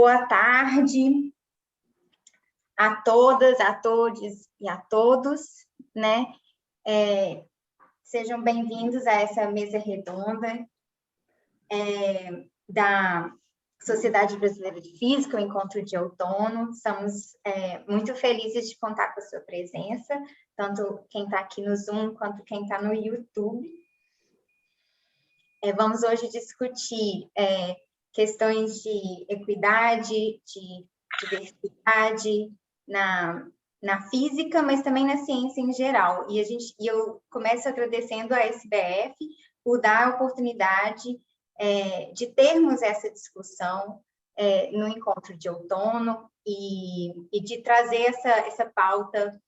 Boa tarde a todas, a todos e a todos, né? Sejam bem-vindos a essa mesa redonda da Sociedade Brasileira de Física, o Encontro de Outono. Estamos muito felizes de contar com a sua presença, tanto quem está aqui no Zoom quanto quem está no YouTube. Vamos hoje discutir questões de equidade, de diversidade na física, mas também na ciência em geral. E eu começo agradecendo a SBF por dar a oportunidade de termos essa discussão no encontro de outono e de trazer essa pauta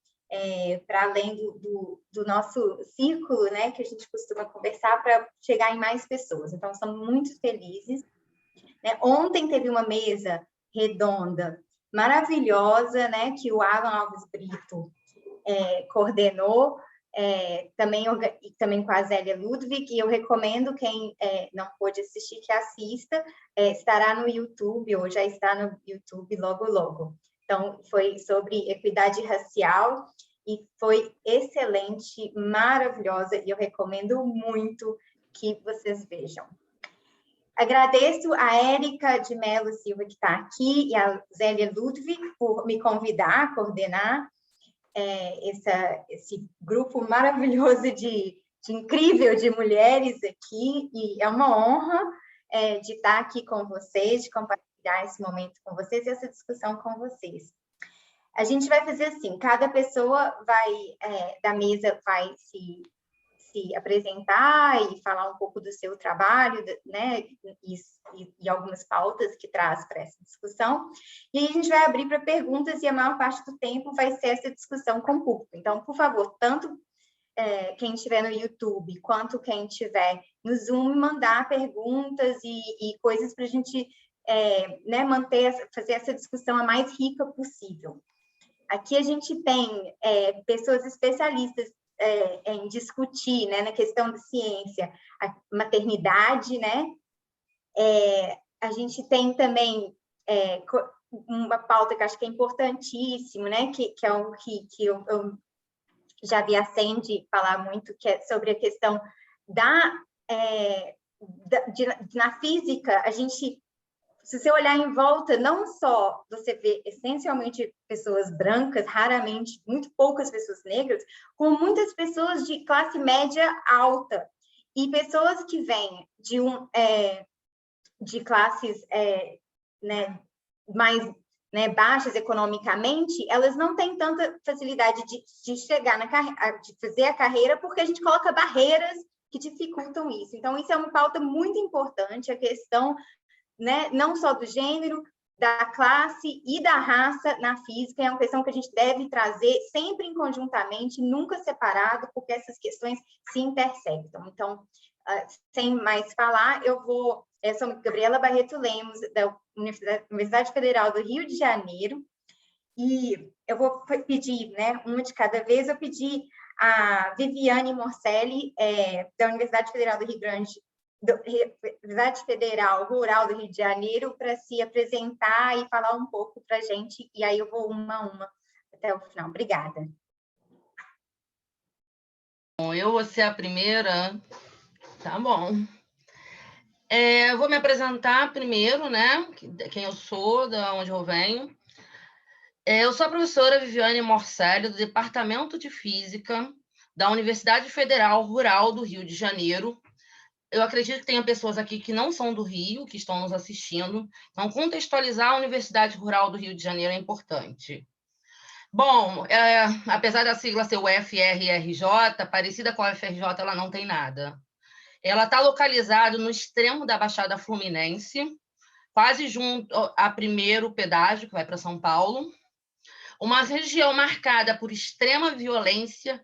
para além do nosso círculo, né, que a gente costuma conversar, para chegar em mais pessoas. Então, estamos muito felizes. Ontem teve uma mesa redonda maravilhosa, né, que o Alan Alves Brito coordenou, também com a Zélia Ludwig, e eu recomendo quem não pôde assistir que assista, estará no YouTube, ou já está no YouTube logo, logo. Então, foi sobre equidade racial, e foi excelente, maravilhosa, e eu recomendo muito que vocês vejam. Agradeço a Érica de Mello Silva, que está aqui, e a Zélia Ludwig, por me convidar a coordenar esse grupo maravilhoso incrível de mulheres aqui, e é uma honra de estar aqui com vocês, de compartilhar esse momento com vocês e essa discussão com vocês. A gente vai fazer assim, cada pessoa da mesa vai se apresentar e falar um pouco do seu trabalho, né, e algumas pautas que traz para essa discussão, e aí a gente vai abrir para perguntas, e a maior parte do tempo vai ser essa discussão com o público. Então, por favor, tanto quem estiver no YouTube, quanto quem estiver no Zoom, mandar perguntas e coisas para a gente né, fazer essa discussão a mais rica possível. Aqui a gente tem pessoas especialistas em discutir, né, na questão da ciência, a maternidade, né? A gente tem também uma pauta que eu acho que é importantíssimo, né? Que é o que eu já vi a Sandy falar muito, que é sobre a questão na física, se você olhar em volta, não só você vê essencialmente pessoas brancas, raramente, muito poucas pessoas negras, como muitas pessoas de classe média alta, e pessoas que vêm de classes né, mais baixas economicamente, elas não têm tanta facilidade de chegar de fazer a carreira, porque a gente coloca barreiras que dificultam isso. Então, isso é uma pauta muito importante, a questão, né, não só do gênero, da classe e da raça na física, é uma questão que a gente deve trazer sempre conjuntamente, nunca separado, porque essas questões se intersectam. Então, sem mais falar, eu sou Gabriela Barreto Lemos, da Universidade Federal do Rio de Janeiro, e eu vou pedir, né, uma de cada vez. Eu pedi a Viviane Morcelli, da Universidade Federal do Rio Grande Universidade Federal Rural do Rio de Janeiro, para se apresentar e falar um pouco para a gente, e aí eu vou uma a uma até o final. Obrigada. Bom, eu vou ser a primeira, tá bom. Eu vou me apresentar primeiro, né, quem eu sou, de onde eu venho. Eu sou a professora Viviane Morcelli, do Departamento de Física da Universidade Federal Rural do Rio de Janeiro. Eu acredito que tenha pessoas aqui que não são do Rio, que estão nos assistindo. Então, contextualizar a Universidade Rural do Rio de Janeiro é importante. Bom, apesar da sigla ser UFRRJ, parecida com a UFRJ, ela não tem nada. Ela está localizada no extremo da Baixada Fluminense, quase junto a primeiro pedágio, que vai para São Paulo. Uma região marcada por extrema violência,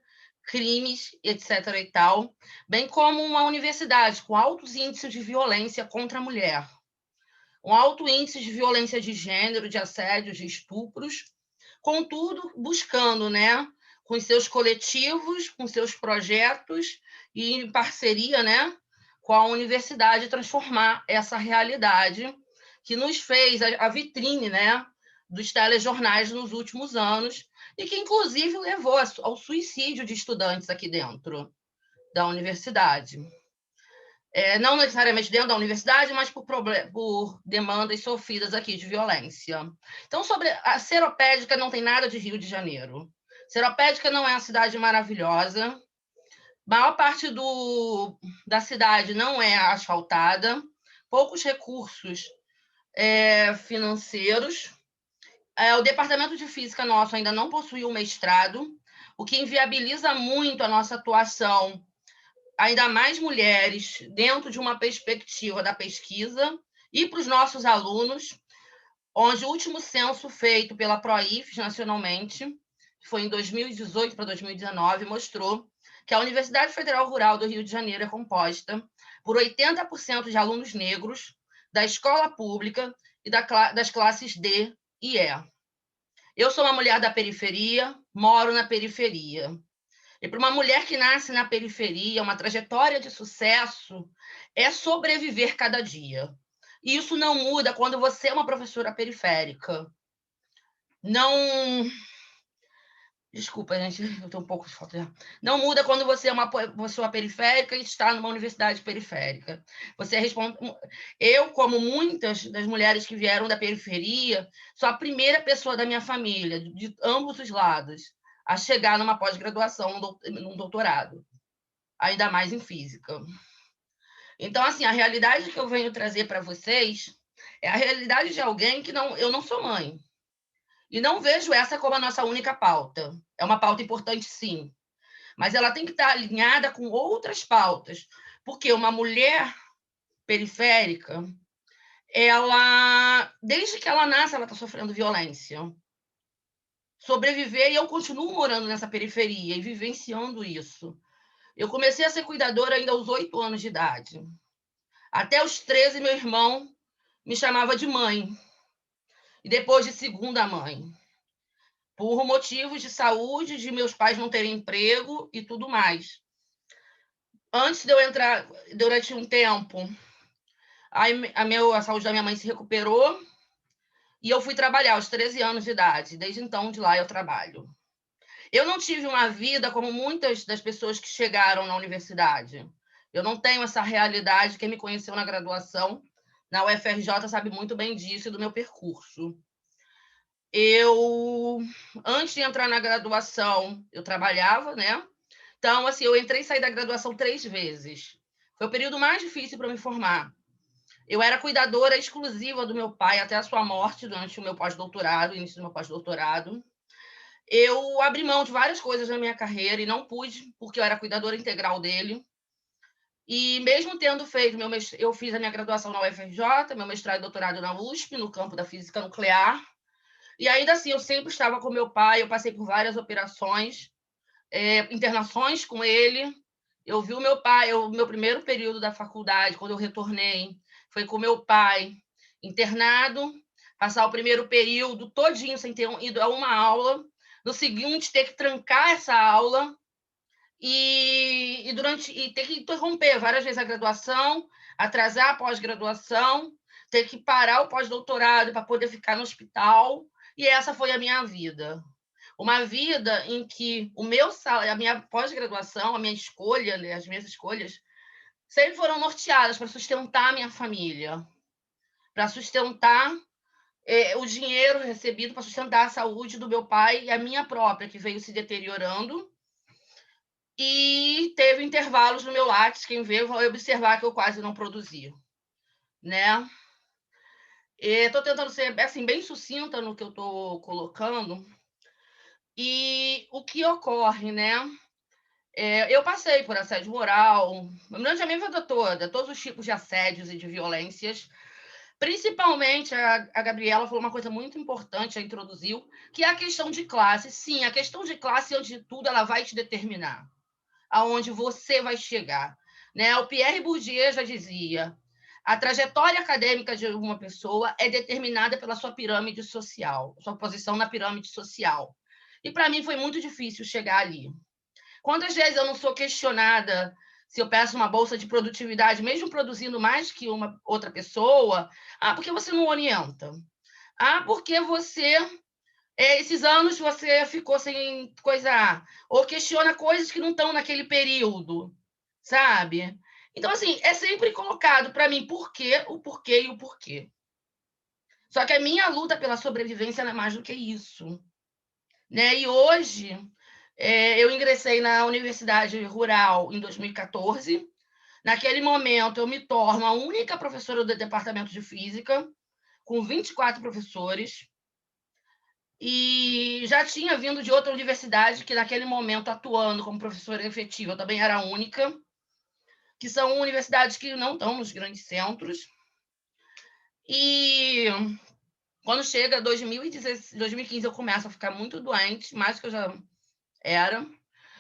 crimes, etc. e tal, bem como uma universidade com altos índices de violência contra a mulher, um alto índice de violência de gênero, de assédios, de estupros, contudo, buscando, né, com seus coletivos, com seus projetos e em parceria, né, com a universidade, transformar essa realidade que nos fez a vitrine, né, dos telejornais nos últimos anos, e que, inclusive, levou ao suicídio de estudantes aqui dentro da universidade. Não necessariamente dentro da universidade, mas por demandas sofridas aqui de violência. Então, sobre a Seropédica, não tem nada de Rio de Janeiro. Seropédica não é uma cidade maravilhosa. A maior parte da cidade não é asfaltada, poucos recursos financeiros. O departamento de física nosso ainda não possui um mestrado, o que inviabiliza muito a nossa atuação, ainda mais mulheres, dentro de uma perspectiva da pesquisa, e para os nossos alunos, onde o último censo feito pela PROIFES nacionalmente, que foi em 2018 para 2019, mostrou que a Universidade Federal Rural do Rio de Janeiro é composta por 80% de alunos negros da escola pública e das classes D e E. Eu sou uma mulher da periferia, moro na periferia. E para uma mulher que nasce na periferia, uma trajetória de sucesso é sobreviver cada dia. E isso não muda quando você é uma professora periférica. Não... Desculpa, gente, eu estou um pouco de falta. Não muda quando você é uma pessoa periférica e está numa universidade periférica. Você responde. Eu, como muitas das mulheres que vieram da periferia, sou a primeira pessoa da minha família, de ambos os lados, a chegar numa pós-graduação, num doutorado, ainda mais em física. Então, assim, a realidade que eu venho trazer para vocês é a realidade de alguém que eu não sou mãe. E não vejo essa como a nossa única pauta. É uma pauta importante, sim, mas ela tem que estar alinhada com outras pautas, porque uma mulher periférica, desde que ela nasce, ela está sofrendo violência. Sobreviver, e eu continuo morando nessa periferia e vivenciando isso. Eu comecei a ser cuidadora ainda aos 8 anos de idade. Até os 13, meu irmão me chamava de mãe, e depois de segunda mãe, por motivos de saúde, de meus pais não terem emprego e tudo mais. Antes de eu entrar, durante um tempo, a saúde da minha mãe se recuperou e eu fui trabalhar aos 13 anos de idade. Desde então, de lá, eu trabalho. Eu não tive uma vida como muitas das pessoas que chegaram na universidade. Eu não tenho essa realidade. Quem me conheceu na graduação, na UFRJ, sabe muito bem disso e do meu percurso. Antes de entrar na graduação, eu trabalhava, né? Então, assim, eu entrei e saí da graduação 3 vezes. Foi o período mais difícil para me formar. Eu era cuidadora exclusiva do meu pai até a sua morte, durante o meu pós-doutorado, início do meu pós-doutorado. Eu abri mão de várias coisas na minha carreira e não pude, porque eu era cuidadora integral dele. E mesmo tendo feito eu fiz a minha graduação na UFRJ, meu mestrado e doutorado na USP, no campo da física nuclear. E ainda assim, eu sempre estava com meu pai, eu passei por várias operações, internações com ele. Eu vi o meu pai, o meu primeiro período da faculdade, quando eu retornei, foi com meu pai internado, passar o primeiro período todinho sem ter ido a uma aula, no seguinte ter que trancar essa aula e ter que interromper várias vezes a graduação, atrasar a pós-graduação, ter que parar o pós-doutorado para poder ficar no hospital, e essa foi a minha vida. Uma vida em que a minha pós-graduação, a minha escolha, né, as minhas escolhas, sempre foram norteadas para sustentar a minha família, para sustentar o dinheiro recebido, para sustentar a saúde do meu pai e a minha própria, que veio se deteriorando. E teve intervalos no meu látis, quem vê vai observar que eu quase não produzi, né? Estou tentando ser assim, bem sucinta no que eu estou colocando. E o que ocorre, né? Eu passei por assédio moral, durante a minha vida toda, todos os tipos de assédios e de violências. Principalmente, a Gabriela falou uma coisa muito importante, a introduziu, que é a questão de classe. Sim, a questão de classe, antes de tudo, ela vai te determinar aonde você vai chegar, né? O Pierre Bourdieu já dizia: a trajetória acadêmica de uma pessoa é determinada pela sua pirâmide social, sua posição na pirâmide social. E para mim foi muito difícil chegar ali. Quantas vezes eu não sou questionada se eu peço uma bolsa de produtividade, mesmo produzindo mais que uma outra pessoa, porque você não orienta. Porque você, esses anos você ficou sem coisa, ou questiona coisas que não estão naquele período, sabe? Então, assim, é sempre colocado para mim por quê, o porquê e o porquê. Só que a minha luta pela sobrevivência não é mais do que isso. Né? E hoje, eu ingressei na Universidade Rural em 2014. Naquele momento, eu me torno a única professora do departamento de física, com 24 professores. E já tinha vindo de outra universidade, que naquele momento, atuando como professora efetiva, eu também era a única, que são universidades que não estão nos grandes centros. E quando chega 2015, eu começo a ficar muito doente, mais do que eu já era.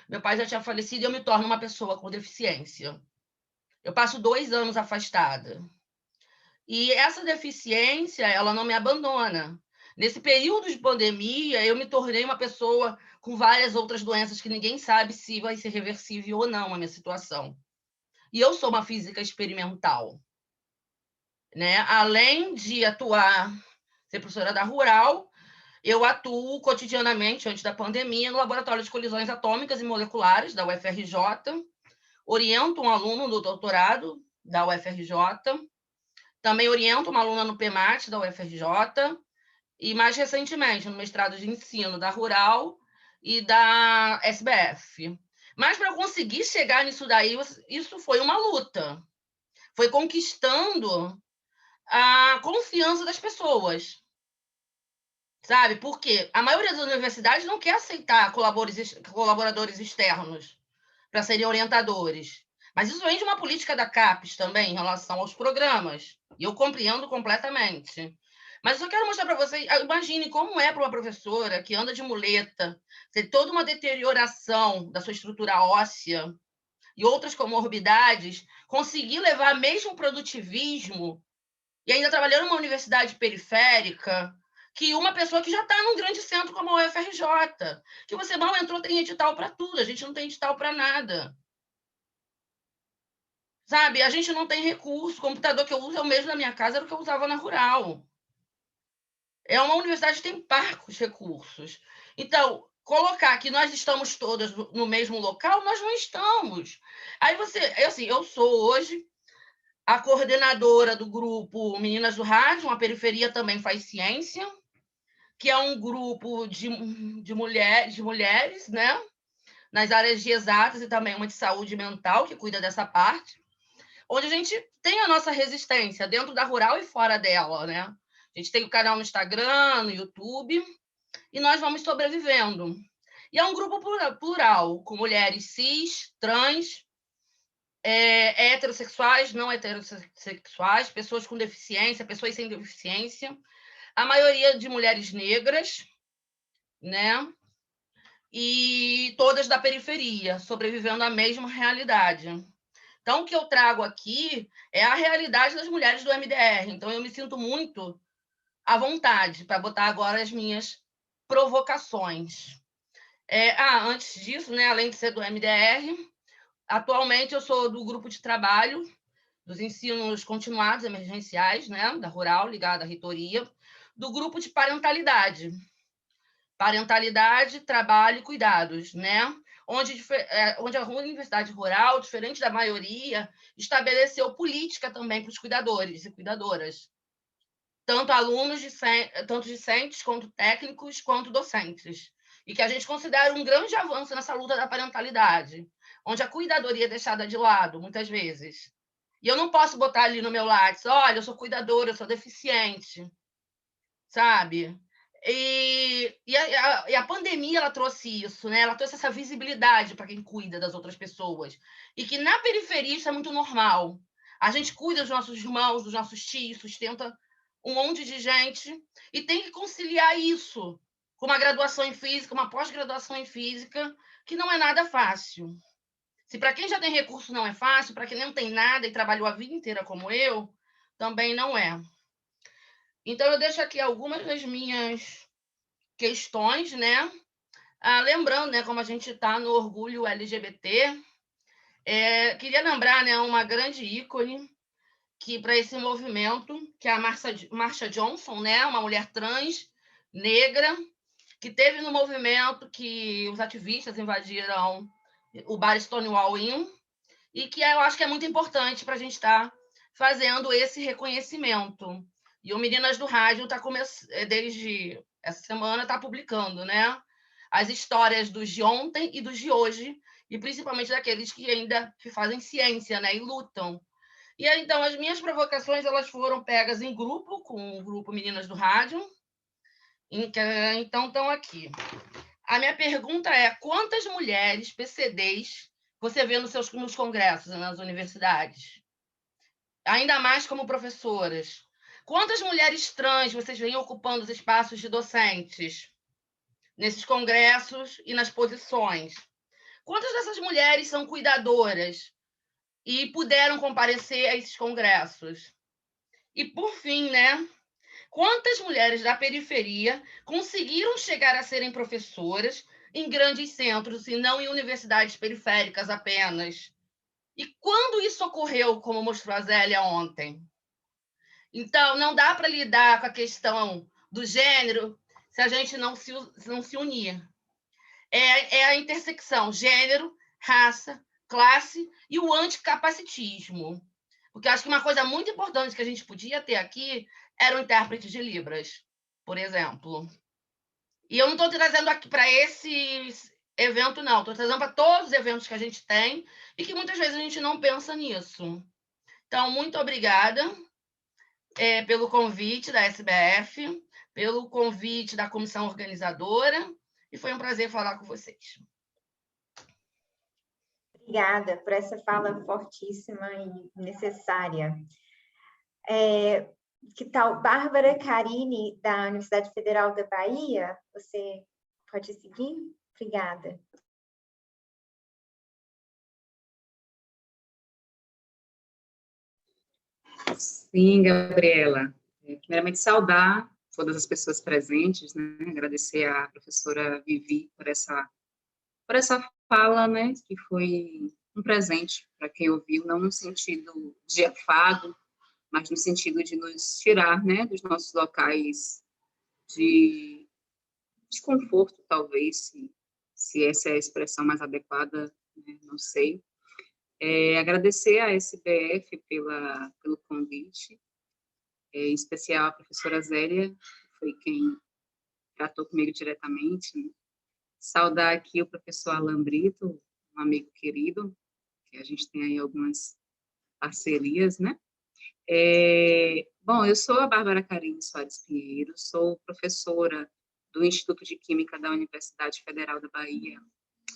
Meu pai já tinha falecido e eu me torno uma pessoa com deficiência. Eu passo 2 anos afastada. E essa deficiência, ela não me abandona. Nesse período de pandemia, eu me tornei uma pessoa com várias outras doenças que ninguém sabe se vai ser reversível ou não a minha situação. E eu sou uma física experimental. Né? Além de atuar, ser professora da Rural, eu atuo cotidianamente, antes da pandemia, no Laboratório de Colisões Atômicas e Moleculares, da UFRJ, oriento um aluno do doutorado da UFRJ, também oriento uma aluna no PMAT da UFRJ, e mais recentemente no mestrado de ensino da Rural e da SBF. Mas para eu conseguir chegar nisso daí, isso foi uma luta. Foi conquistando a confiança das pessoas. Sabe? Porque a maioria das universidades não quer aceitar colaboradores externos para serem orientadores. Mas isso vem de uma política da CAPES também, em relação aos programas. E eu compreendo completamente. Mas eu só quero mostrar para vocês, imagine como é para uma professora que anda de muleta, ter toda uma deterioração da sua estrutura óssea e outras comorbidades, conseguir levar mesmo produtivismo e ainda trabalhando numa universidade periférica, que uma pessoa que já está num grande centro como a UFRJ, que você mal entrou, tem edital para tudo, a gente não tem edital para nada. Sabe? A gente não tem recurso. O computador que eu uso é o mesmo na minha casa, era o que eu usava na Rural. É uma universidade que tem parcos recursos. Então, colocar que nós estamos todas no mesmo local, nós não estamos. Aí você, assim, eu sou hoje a coordenadora do grupo Meninas do Rádio, uma periferia também faz ciência, que é um grupo de mulheres, né? Nas áreas de exatas e também uma de saúde mental, que cuida dessa parte, onde a gente tem a nossa resistência dentro da Rural e fora dela, né? A gente tem o canal no Instagram, no YouTube, e nós vamos sobrevivendo. E é um grupo plural, com mulheres cis, trans, heterossexuais, não heterossexuais, pessoas com deficiência, pessoas sem deficiência, a maioria de mulheres negras, né? E todas da periferia, sobrevivendo à mesma realidade. Então, o que eu trago aqui é a realidade das mulheres do MDR. Então, eu me sinto muito à vontade para botar agora as minhas provocações. Antes disso, né, além de ser do MDR, atualmente eu sou do grupo de trabalho dos ensinos continuados emergenciais, né, da Rural, ligada à reitoria, do grupo de parentalidade. Parentalidade, trabalho e cuidados, né? Onde a Universidade Rural, diferente da maioria, estabeleceu política também para os cuidadores e cuidadoras. Tanto alunos, tanto discentes, quanto técnicos, quanto docentes. E que a gente considera um grande avanço nessa luta da parentalidade, onde a cuidadoria é deixada de lado, muitas vezes. E eu não posso botar ali no meu Lattes, olha, eu sou cuidadora, eu sou deficiente, sabe? E a pandemia ela trouxe isso, né? Ela trouxe essa visibilidade para quem cuida das outras pessoas. E que na periferia isso é muito normal. A gente cuida dos nossos irmãos, dos nossos tios, sustenta um monte de gente e tem que conciliar isso com uma graduação em física, uma pós-graduação em física, que não é nada fácil. Se para quem já tem recurso não é fácil, para quem não tem nada e trabalhou a vida inteira como eu, também não é. Então, eu deixo aqui algumas das minhas questões, né? Lembrando, né, como a gente está no orgulho LGBT, Queria lembrar, né, uma grande ícone que para esse movimento, que é a Marsha Johnson, né, uma mulher trans, negra, que teve no movimento que os ativistas invadiram o bar Stonewall Inn, e que eu acho que é muito importante para a gente estar fazendo esse reconhecimento. E o Meninas do Rádio está desde essa semana está publicando, né, as histórias dos de ontem e dos de hoje, e principalmente daqueles que ainda fazem ciência, né, e lutam. E aí, então, as minhas provocações elas foram pegas em grupo, com o grupo Meninas do Rádio, então estão aqui. A minha pergunta é: quantas mulheres PCDs você vê nos congressos, nas universidades? Ainda mais como professoras. Quantas mulheres trans vocês veem ocupando os espaços de docentes nesses congressos e nas posições? Quantas dessas mulheres são cuidadoras e puderam comparecer a esses congressos? E, por fim, né? Quantas mulheres da periferia conseguiram chegar a serem professoras em grandes centros e não em universidades periféricas apenas? E quando isso ocorreu, como mostrou a Zélia ontem? Então, não dá para lidar com a questão do gênero se a gente não se unir. É a intersecção gênero, raça, classe e o anticapacitismo. Porque acho que uma coisa muito importante que a gente podia ter aqui era o intérprete de Libras, por exemplo. E eu não estou trazendo aqui para esse evento, não. Estou trazendo para todos os eventos que a gente tem e que muitas vezes a gente não pensa nisso. Então, muito obrigada pelo convite da SBF, pelo convite da comissão organizadora, e foi um prazer falar com vocês. Obrigada por essa fala fortíssima e necessária. Que tal Bárbara Carini, da Universidade Federal da Bahia? Você pode seguir? Obrigada. Sim, Gabriela. Primeiramente, saudar todas as pessoas presentes, né? Agradecer à professora Vivi por essa fala, né? Que foi um presente para quem ouviu, não no sentido de afago, mas no sentido de nos tirar, né, dos nossos locais de desconforto, talvez, se essa é a expressão mais adequada, né? Não sei. Agradecer à SBF pelo convite, em especial a professora Zélia, que foi quem tratou comigo diretamente, né? Saudar aqui o professor Alan Brito, um amigo querido, que a gente tem aí algumas parcerias, né? Bom, eu sou a Bárbara Carini Soares Pinheiro, sou professora do Instituto de Química da Universidade Federal da Bahia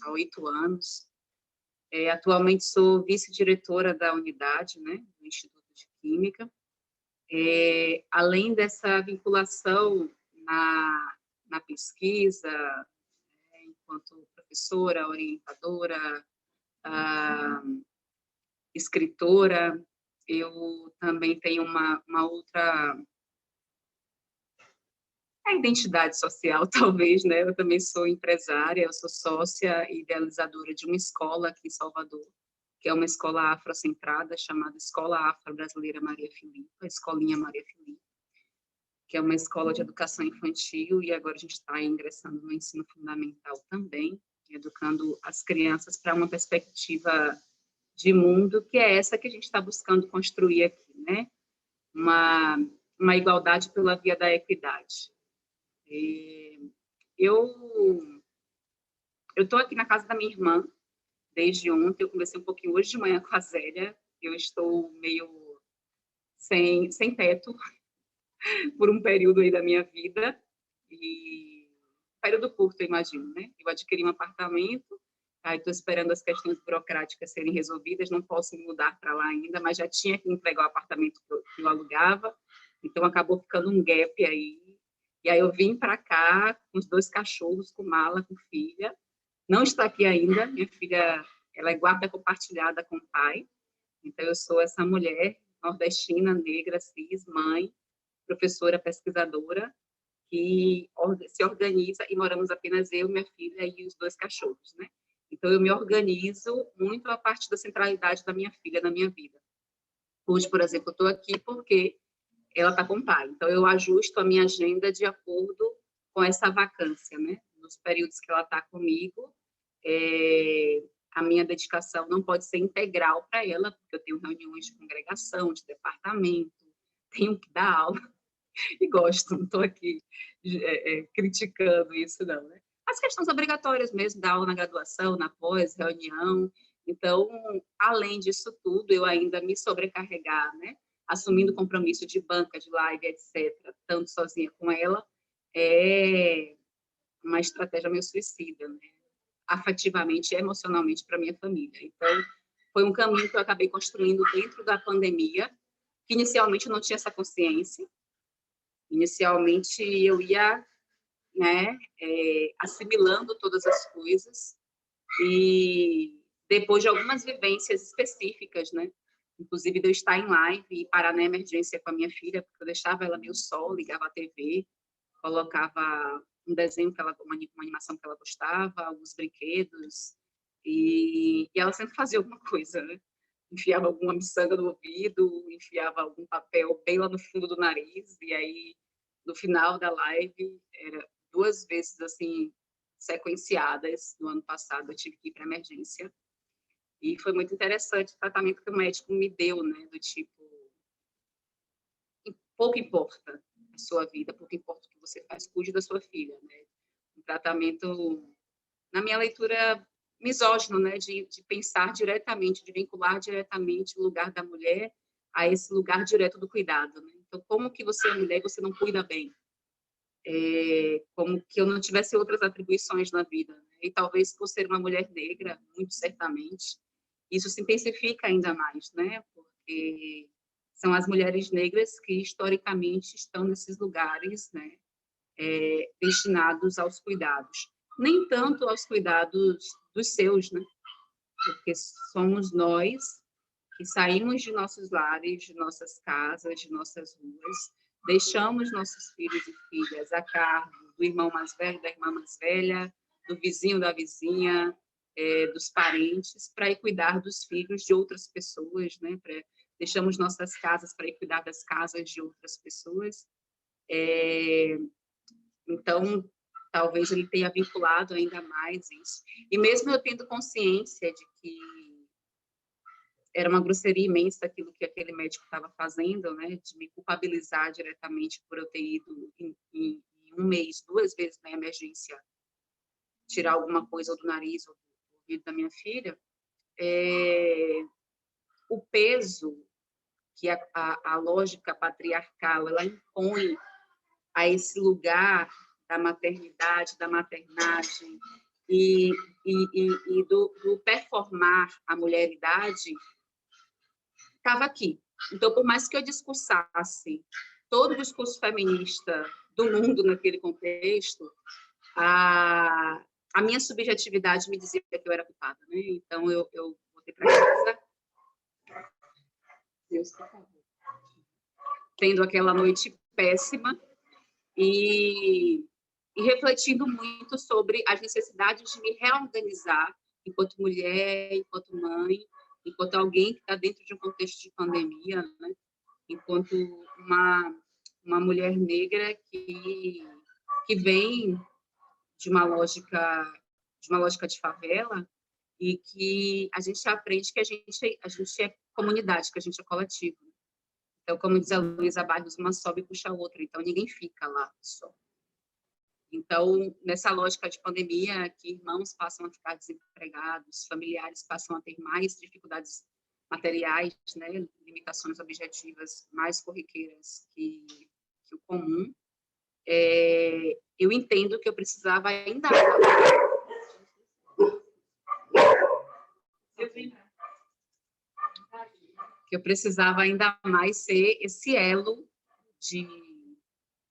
há 8 anos. Atualmente sou vice-diretora da unidade, né, do Instituto de Química. Além dessa vinculação na pesquisa, enquanto professora, orientadora, escritora, eu também tenho uma outra identidade social, talvez, né? Eu também sou empresária, eu sou sócia e idealizadora de uma escola aqui em Salvador, que é uma escola afrocentrada chamada Escola Afro-Brasileira Maria Filipe, a Escolinha Maria Filipe, que é uma escola de educação infantil, e agora a gente está ingressando no ensino fundamental também, educando as crianças para uma perspectiva de mundo, que é essa que a gente está buscando construir aqui, né? Uma igualdade pela via da equidade. Eu estou aqui na casa da minha irmã desde ontem, eu conversei um pouquinho hoje de manhã com a Zélia, eu estou meio sem teto por um período aí da minha vida, e período curto, eu imagino, né? Eu adquiri um apartamento, aí estou esperando as questões burocráticas serem resolvidas, não posso me mudar para lá ainda, mas já tinha que entregar o apartamento que eu alugava, então acabou ficando um gap aí. E aí eu vim para cá com os 2 cachorros, com mala, com filha. Não está aqui ainda, minha filha, ela é guarda compartilhada com o pai. Então eu sou essa mulher nordestina, negra, cis, mãe, professora, pesquisadora, que se organiza, e moramos apenas eu, minha filha e os 2 cachorros, né? Então, eu me organizo muito a partir da centralidade da minha filha na minha vida. Hoje, por exemplo, eu estou aqui porque ela está com o pai. Então, eu ajusto a minha agenda de acordo com essa vacância, né? Nos períodos que ela está comigo, a minha dedicação não pode ser integral para ela, porque eu tenho reuniões de congregação, de departamento, tenho que dar aula, e gosto, não estou aqui criticando isso, não, né? As questões obrigatórias mesmo, dar aula na graduação, na pós, reunião. Então, além disso tudo, eu ainda me sobrecarregar, né? Assumindo compromisso de banca, de live, etc., tanto sozinha com ela, é uma estratégia meio suicida, né? Afetivamente e emocionalmente para minha família. Então, foi um caminho que eu acabei construindo dentro da pandemia, que inicialmente eu não tinha essa consciência. Inicialmente, eu ia, né, assimilando todas as coisas, e depois de algumas vivências específicas, né, inclusive de eu estar em live e parar na emergência com a minha filha, porque eu deixava ela meio só, ligava a TV, colocava um desenho, uma animação que ela gostava, alguns brinquedos, e ela sempre fazia alguma coisa, né? Enfiava alguma miçanga no ouvido, enfiava algum papel bem lá no fundo do nariz, e aí, no final da live, era 2 vezes, assim, sequenciadas. No ano passado, eu tive que ir para emergência, e foi muito interessante o tratamento que o médico me deu, né, do tipo, pouco importa a sua vida, pouco importa o que você faz, cuide da sua filha, né? Um tratamento, na minha leitura, misógino, né, de pensar diretamente, de vincular diretamente o lugar da mulher a esse lugar direto do cuidado, né? Então, como que você é mulher e você não cuida bem? Como que eu não tivesse outras atribuições na vida, né? E talvez por ser uma mulher negra, muito certamente, isso se intensifica ainda mais, né? Porque são as mulheres negras que historicamente estão nesses lugares, né, destinados aos cuidados. Nem tanto aos cuidados dos seus, né? Porque somos nós que saímos de nossos lares, de nossas casas, de nossas ruas, deixamos nossos filhos e filhas a cargo do irmão mais velho, da irmã mais velha, do vizinho, da vizinha, dos parentes, para ir cuidar dos filhos de outras pessoas, né? Deixamos nossas casas para ir cuidar das casas de outras pessoas. Então, talvez ele tenha vinculado ainda mais isso. E mesmo eu tendo consciência de que era uma grosseria imensa aquilo que aquele médico estava fazendo, né, de me culpabilizar diretamente por eu ter ido em 1 mês, 2 vezes na emergência, tirar alguma coisa do nariz ou do ouvido da minha filha, o peso que a lógica patriarcal ela impõe a esse lugar da maternidade, da maternagem e do performar a mulheridade, estava aqui. Então, por mais que eu discursasse todo o discurso feminista do mundo naquele contexto, a minha subjetividade me dizia que eu era culpada, né? Então, eu voltei para casa, Deus, por favor, tendo aquela noite péssima e refletindo muito sobre as necessidades de me reorganizar enquanto mulher, enquanto mãe, enquanto alguém que está dentro de um contexto de pandemia, né? Enquanto uma mulher negra que vem de uma lógica de favela e que a gente aprende que a gente é comunidade, que a gente é coletivo. Então, como diz a Luísa Barros, uma sobe e puxa a outra, então ninguém fica lá só. Então, nessa lógica de pandemia, que irmãos passam a ficar desempregados, familiares passam a ter mais dificuldades materiais, né, limitações objetivas mais corriqueiras que o comum, eu entendo que eu precisava ainda mais ser esse elo de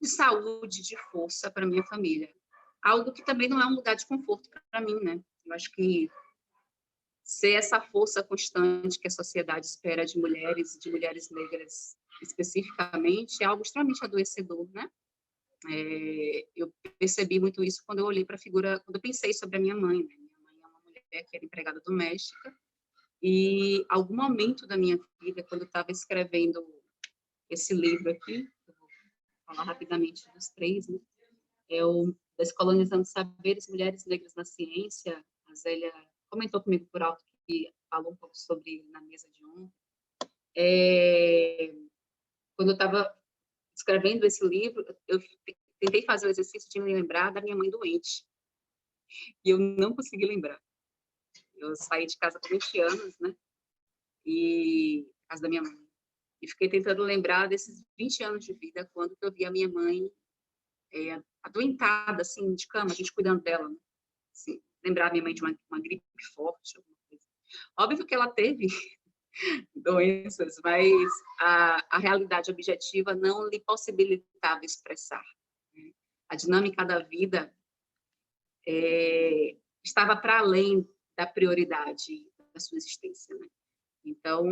saúde, de força para minha família. Algo que também não é um lugar de conforto para mim, né? Eu acho que ser essa força constante que a sociedade espera de mulheres negras especificamente, é algo extremamente adoecedor, né? Eu percebi muito isso quando eu olhei para a figura, quando eu pensei sobre a minha mãe, né? Minha mãe é uma mulher que era empregada doméstica, e algum momento da minha vida, quando eu estava escrevendo esse livro aqui, eu vou falar rapidamente dos três, né? É o Descolonizando Saberes, Mulheres Negras na Ciência. A Zélia comentou comigo por alto que falou um pouco sobre na mesa de ontem. Quando eu estava escrevendo esse livro, eu tentei fazer o exercício de me lembrar da minha mãe doente. E eu não consegui lembrar. Eu saí de casa com 20 anos, né? E casa da minha mãe. E fiquei tentando lembrar desses 20 anos de vida, quando eu vi a minha mãe adoentada, assim, de cama, a gente cuidando dela, né? Assim, lembrar a minha mãe de uma gripe forte, alguma coisa. Óbvio que ela teve doenças, mas a realidade objetiva não lhe possibilitava expressar, né? A dinâmica da vida estava para além da prioridade da sua existência, né? Então,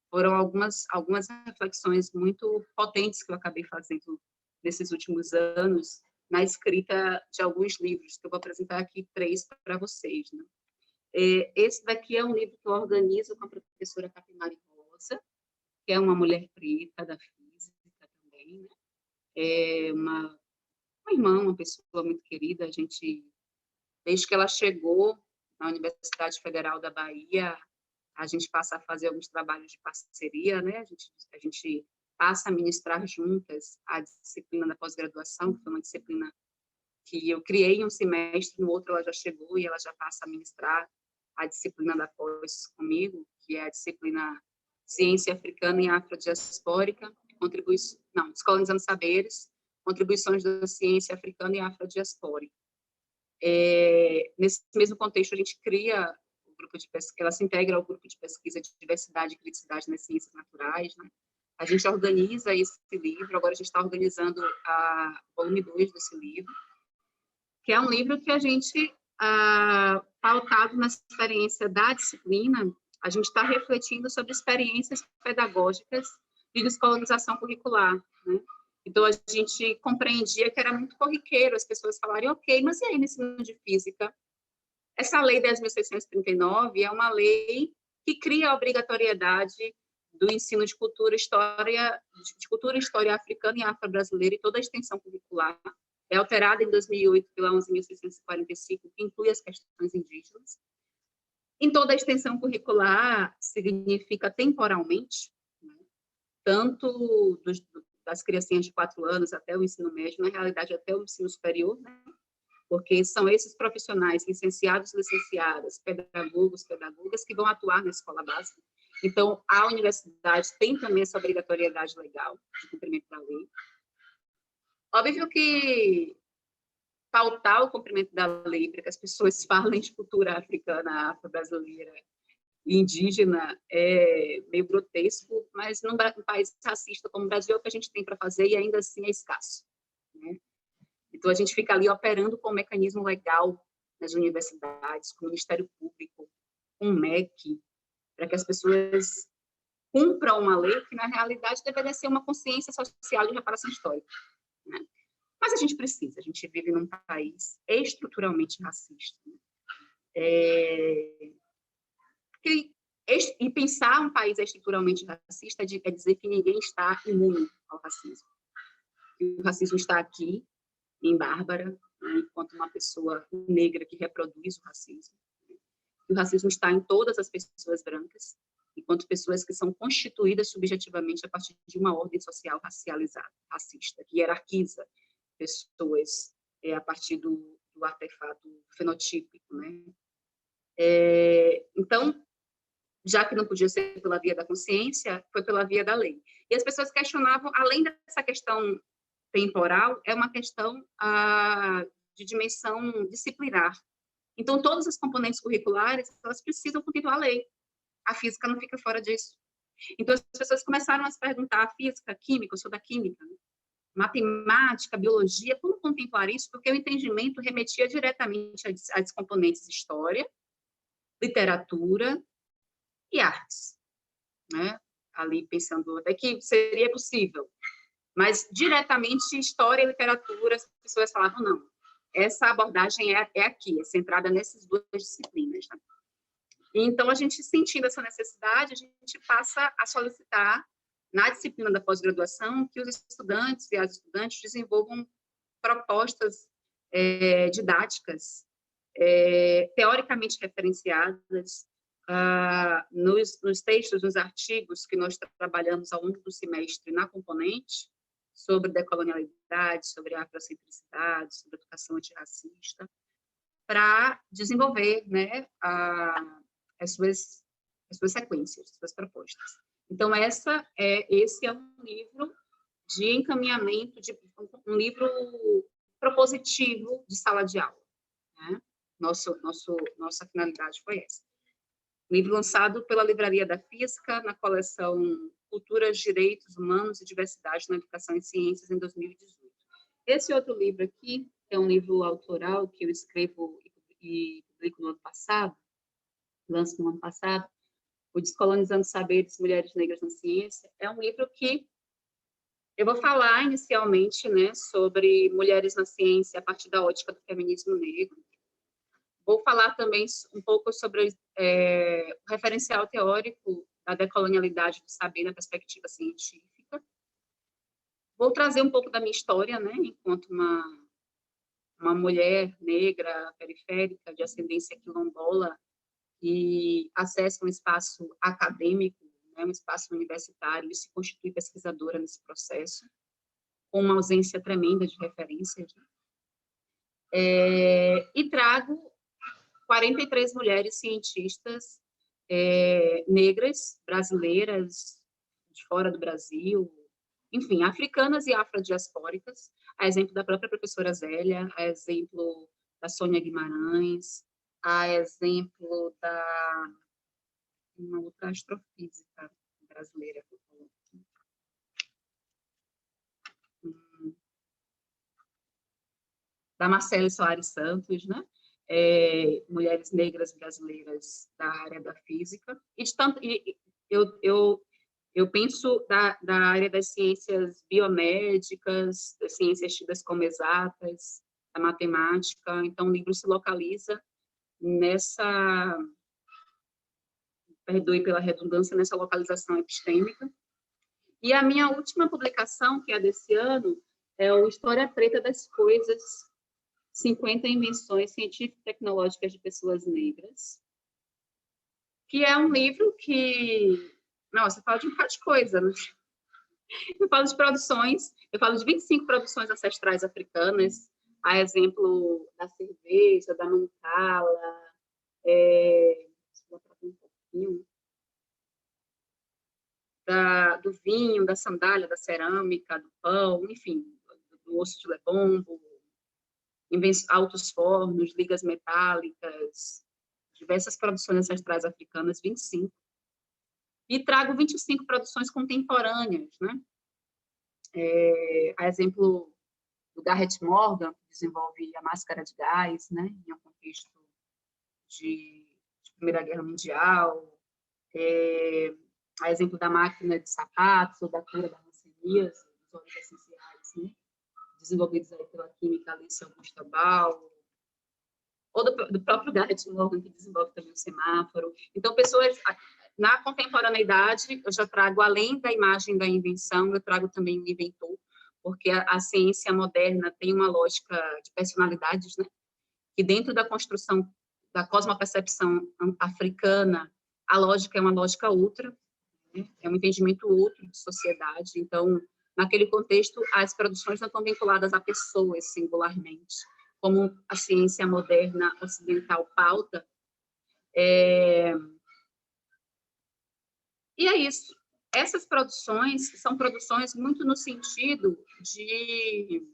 foram algumas reflexões muito potentes que eu acabei fazendo nesses últimos anos, na escrita de alguns livros, que eu vou apresentar aqui 3 para vocês, né? Esse daqui é um livro que eu organizo com a professora Capimari Rosa, que é uma mulher preta da física também, né? É uma irmã, uma pessoa muito querida. A gente, desde que ela chegou na Universidade Federal da Bahia, a gente passa a fazer alguns trabalhos de parceria, né? A gente passa a ministrar juntas a disciplina da pós-graduação, que foi uma disciplina que eu criei em um semestre, no outro ela já chegou e ela já passa a ministrar a disciplina da pós comigo, que é a disciplina Ciência Africana e Afrodiaspórica, Descolonizando Saberes, Contribuições da Ciência Africana e Afrodiaspórica. Nesse mesmo contexto, a gente cria o grupo de pesquisa, ela se integra ao grupo de pesquisa de diversidade e criticidade nas ciências naturais, né? A gente organiza esse livro, agora a gente está organizando o volume 2 desse livro, que é um livro que a gente, pautado na experiência da disciplina, a gente está refletindo sobre experiências pedagógicas de descolonização curricular, né? Então, a gente compreendia que era muito corriqueiro as pessoas falarem, ok, mas e aí no ensino de física? Essa lei 10.639 é uma lei que cria a obrigatoriedade do ensino de cultura e história africana e afro-brasileira e toda a extensão curricular. É alterada em 2008 pela 11.645, que inclui as questões indígenas. Em toda a extensão curricular, significa temporalmente, né? Tanto das criancinhas de 4 anos até o ensino médio, na realidade até o ensino superior, né? Porque são esses profissionais, licenciados, licenciadas, pedagogos, pedagogas, que vão atuar na escola básica. Então, a universidade tem também essa obrigatoriedade legal de cumprimento da lei. Óbvio que pautar o cumprimento da lei para que as pessoas falem de cultura africana, afro-brasileira e indígena é meio grotesco, mas num país racista como o Brasil, é o que a gente tem para fazer e ainda assim é escasso, né? Então, a gente fica ali operando com um mecanismo legal nas universidades, com o Ministério Público, com o MEC, para que as pessoas cumpram uma lei que, na realidade, deveria ser uma consciência social de reparação histórica, né? Mas a gente vive num país estruturalmente racista, né? E pensar um país estruturalmente racista é dizer que ninguém está imune ao racismo. Que o racismo está aqui, em Bárbara, né, enquanto uma pessoa negra que reproduz o racismo. O racismo está em todas as pessoas brancas, enquanto pessoas que são constituídas subjetivamente a partir de uma ordem social racializada, racista, que hierarquiza pessoas a partir do artefato fenotípico, né? Então, já que não podia ser pela via da consciência, foi pela via da lei. E as pessoas questionavam, além dessa questão temporal, é uma questão de dimensão disciplinar. Então, todas as componentes curriculares, elas precisam cumprir a lei. A física não fica fora disso. Então, as pessoas começaram a se perguntar, física, química, eu sou da química, né? Matemática, biologia, como contemplar isso? Porque o entendimento remetia diretamente às componentes história, literatura e artes, né? Ali pensando até que seria possível. Mas, diretamente, história e literatura, as pessoas falavam, não. essa abordagem é aqui, é centrada nessas duas disciplinas. Né? Então, a gente sentindo essa necessidade, a gente passa a solicitar, na disciplina da pós-graduação, que os estudantes e as estudantes desenvolvam propostas didáticas, teoricamente referenciadas, nos textos, nos artigos que nós trabalhamos ao longo do semestre na componente, sobre decolonialidade, sobre afrocentricidade, sobre educação antirracista, para desenvolver, né, as suas sequências, as suas propostas. Então, esse é um livro de encaminhamento, um livro propositivo de sala de aula. Né? Nossa finalidade foi essa. Livro lançado pela Livraria da Física, na coleção Culturas, Direitos Humanos e Diversidade na Educação e Ciências, em 2018. Esse outro livro aqui é um livro autoral que eu escrevo e publico no ano passado, lanço no ano passado, o Descolonizando Saberes, Mulheres Negras na Ciência. É um livro que eu vou falar inicialmente, né, sobre mulheres na ciência a partir da ótica do feminismo negro. Vou falar também um pouco sobre o referencial teórico da decolonialidade do saber na perspectiva científica. Vou trazer um pouco da minha história, né, enquanto uma mulher negra, periférica, de ascendência quilombola, e acessa um espaço acadêmico, né, um espaço universitário, e se constitui pesquisadora nesse processo, com uma ausência tremenda de referências. Né? E trago 43 mulheres cientistas negras, brasileiras, de fora do Brasil, enfim, africanas e afrodiaspóricas, a exemplo da própria professora Zélia, a exemplo da Sônia Guimarães, a exemplo da uma outra astrofísica brasileira. Da Marcele Soares Santos, né? Mulheres negras brasileiras da área da física. Eu penso da área das ciências biomédicas, das ciências tidas como exatas, da matemática. Então, o livro se localiza nessa, perdoe pela redundância, nessa localização epistêmica. E a minha última publicação, que é a desse ano, é o História Preta das Coisas, 50 invenções científico-tecnológicas de pessoas negras, que é um livro que... Nossa, eu falo de um bocado de coisa, né? Eu falo de produções, eu falo de 25 produções ancestrais africanas, a exemplo da cerveja, da mancala, vou trazer um pouquinho, do vinho, da sandália, da cerâmica, do pão, enfim, do osso de lebombo, altos fornos, ligas metálicas, diversas produções ancestrais africanas, 25. E trago 25 produções contemporâneas, né? A exemplo do Garrett Morgan, que desenvolve a máscara de gás, né? Em um contexto de Primeira Guerra Mundial, a exemplo da máquina de sapatos, ou da cura da hanseníase, dos óleos essenciais, né? Desenvolvidos aí pela química Alice Augusta Ball, ou do próprio Garrett Morgan, que desenvolve também o semáforo. Então, pessoas... Na contemporaneidade, eu já trago, além da imagem da invenção, eu trago também o inventor, porque a ciência moderna tem uma lógica de personalidades, né? E dentro da construção da cosmopercepção africana, a lógica é uma lógica outra, né? É um entendimento outro de sociedade. Então, naquele contexto, as produções não estão vinculadas a pessoas singularmente, como a ciência moderna ocidental pauta. E é isso. Essas produções são produções muito no sentido de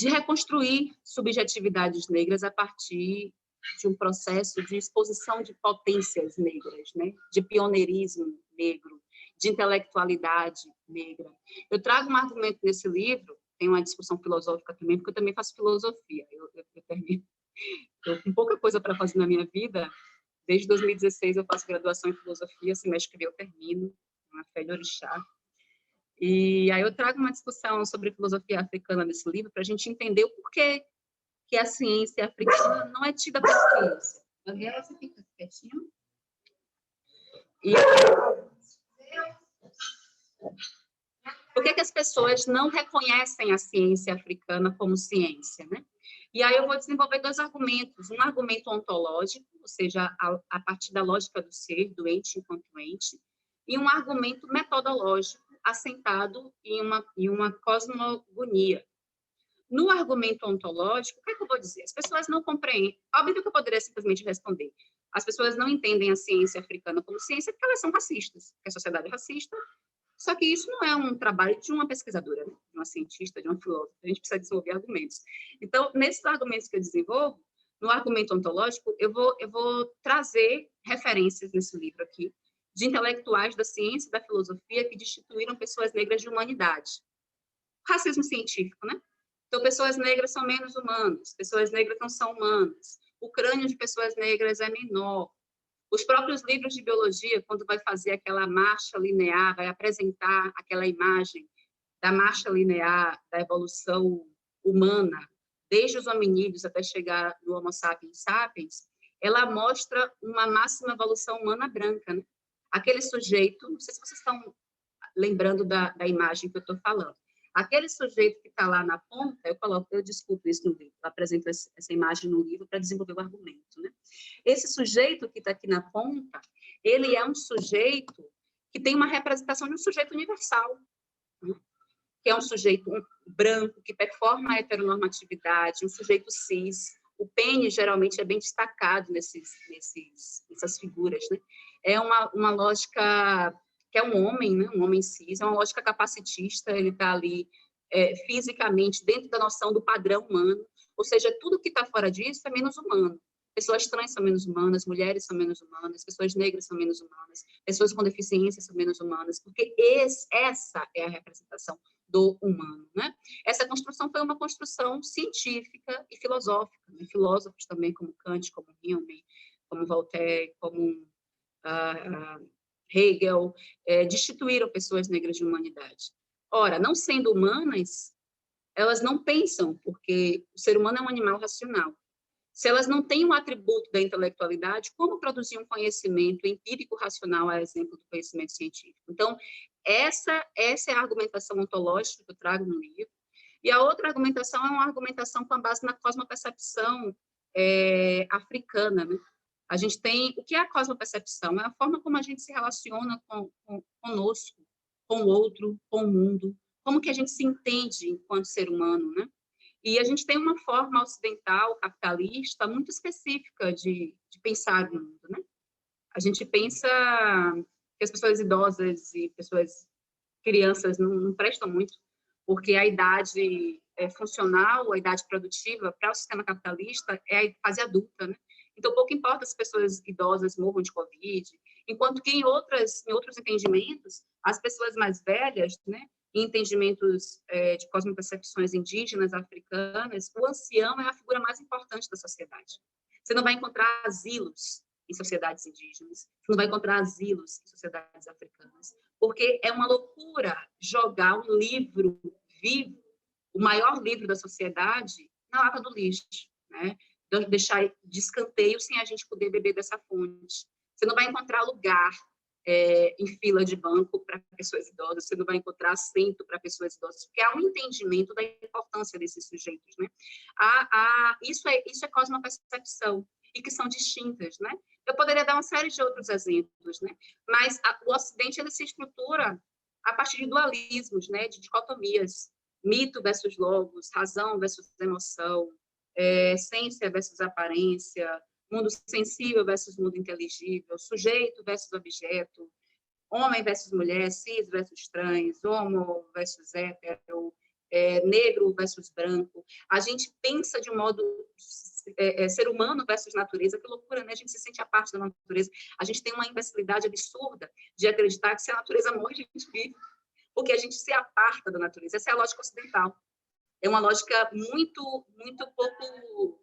reconstruir subjetividades negras a partir de um processo de exposição de potências negras, né? De pioneirismo negro, de intelectualidade negra. Eu trago um argumento nesse livro, tem uma discussão filosófica também, porque eu também faço filosofia. Eu com pouca coisa para fazer na minha vida. Desde 2016 eu faço graduação em filosofia, semestre que vem eu termino, uma fé de orixá. E aí eu trago uma discussão sobre filosofia africana nesse livro para a gente entender o porquê que a ciência africana não é tida como ciência. Gabriela, você fica quietinho? E por que as pessoas não reconhecem a ciência africana como ciência, né? E aí eu vou desenvolver dois argumentos. Um argumento ontológico, ou seja, a partir da lógica do ser, do ente enquanto ente, e um argumento metodológico, assentado em uma cosmogonia. No argumento ontológico, o que é que eu vou dizer? As pessoas não compreendem. Óbvio que eu poderia simplesmente responder. As pessoas não entendem a ciência africana como ciência porque elas são racistas, porque a sociedade é racista. Só que isso não é um trabalho de uma pesquisadora, né? De uma cientista, de uma filósofa. A gente precisa desenvolver argumentos. Então, nesses argumentos que eu desenvolvo, no argumento ontológico, eu vou trazer referências nesse livro aqui de intelectuais da ciência e da filosofia que destituíram pessoas negras de humanidade. Racismo científico, né? Então, pessoas negras são menos humanas, pessoas negras não são humanas, o crânio de pessoas negras é menor. Os próprios livros de biologia, quando vai fazer aquela marcha linear, vai apresentar aquela imagem da marcha linear da evolução humana, desde os hominídeos até chegar no Homo sapiens sapiens, ela mostra uma máxima evolução humana branca, né? Aquele sujeito, não sei se vocês estão lembrando da imagem que eu estou falando, aquele sujeito que está lá na ponta, eu discuto isso no livro, eu apresento essa imagem no livro para desenvolver o argumento, né? Esse sujeito que está aqui na ponta, ele é um sujeito que tem uma representação de um sujeito universal, né? Que é um sujeito branco, que performa a heteronormatividade, um sujeito cis. O pênis geralmente é bem destacado nessas figuras, né? É uma lógica que é um homem, né? Um homem cis, é uma lógica capacitista, ele está ali fisicamente dentro da noção do padrão humano, ou seja, tudo que está fora disso é menos humano. Pessoas trans são menos humanas, mulheres são menos humanas, pessoas negras são menos humanas, pessoas com deficiência são menos humanas, porque essa é a representação do humano, né? Essa construção foi uma construção científica e filosófica, né? Filósofos também como Kant, como Hume, como Voltaire, como Hegel, destituíram pessoas negras de humanidade. Ora, não sendo humanas, elas não pensam, porque o ser humano é um animal racional. Se elas não têm um atributo da intelectualidade, como produzir um conhecimento empírico racional, a exemplo do conhecimento científico? Então, essa é a argumentação ontológica que eu trago no livro. E a outra argumentação é uma argumentação com base na cosmopercepção africana, né? A gente tem... O que é a cosmopercepção? É a forma como a gente se relaciona conosco, com o outro, com o mundo, como que a gente se entende enquanto ser humano, né? E a gente tem uma forma ocidental, capitalista, muito específica de pensar o mundo, né? A gente pensa que as pessoas idosas e crianças não prestam muito, porque a idade funcional, a idade produtiva para o sistema capitalista é a fase adulta, né? Então, pouco importa se as pessoas idosas morram de Covid, enquanto que em outros entendimentos, as pessoas mais velhas, né, em entendimentos de cosmopercepções indígenas, africanas, o ancião é a figura mais importante da sociedade. Você não vai encontrar asilos em sociedades indígenas, você não vai encontrar asilos em sociedades africanas, porque é uma loucura jogar um livro vivo, o maior livro da sociedade, na lata do lixo, né? Deixar de escanteio sem a gente poder beber dessa fonte. Você não vai encontrar lugar em fila de banco para pessoas idosas, você não vai encontrar assento para pessoas idosas, porque há um entendimento da importância desses sujeitos, né? Isso é cosmopercepção, e que são distintas, né? Eu poderia dar uma série de outros exemplos, né? Mas o Ocidente ele se estrutura a partir de dualismos, né? De dicotomias, mito versus logos, razão versus emoção, essência versus aparência, mundo sensível versus mundo inteligível, sujeito versus objeto, homem versus mulher, cis versus trans, homo versus hétero, negro versus branco. A gente pensa de um modo ser humano versus natureza, que loucura, né? A gente se sente a parte da natureza. A gente tem uma imbecilidade absurda de acreditar que se a natureza morre, a gente vive, porque a gente se aparta da natureza. Essa é a lógica ocidental. É uma lógica muito pouco...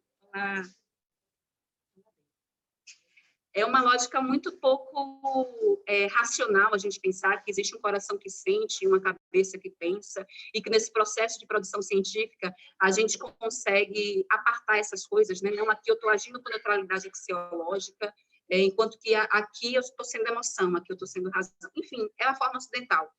É uma lógica muito pouco racional a gente pensar que existe um coração que sente, uma cabeça que pensa, e que nesse processo de produção científica a gente consegue apartar essas coisas, né? Não, aqui eu estou agindo com neutralidade axiológica, enquanto que aqui eu estou sendo emoção, aqui eu estou sendo razão. Enfim, é a forma ocidental.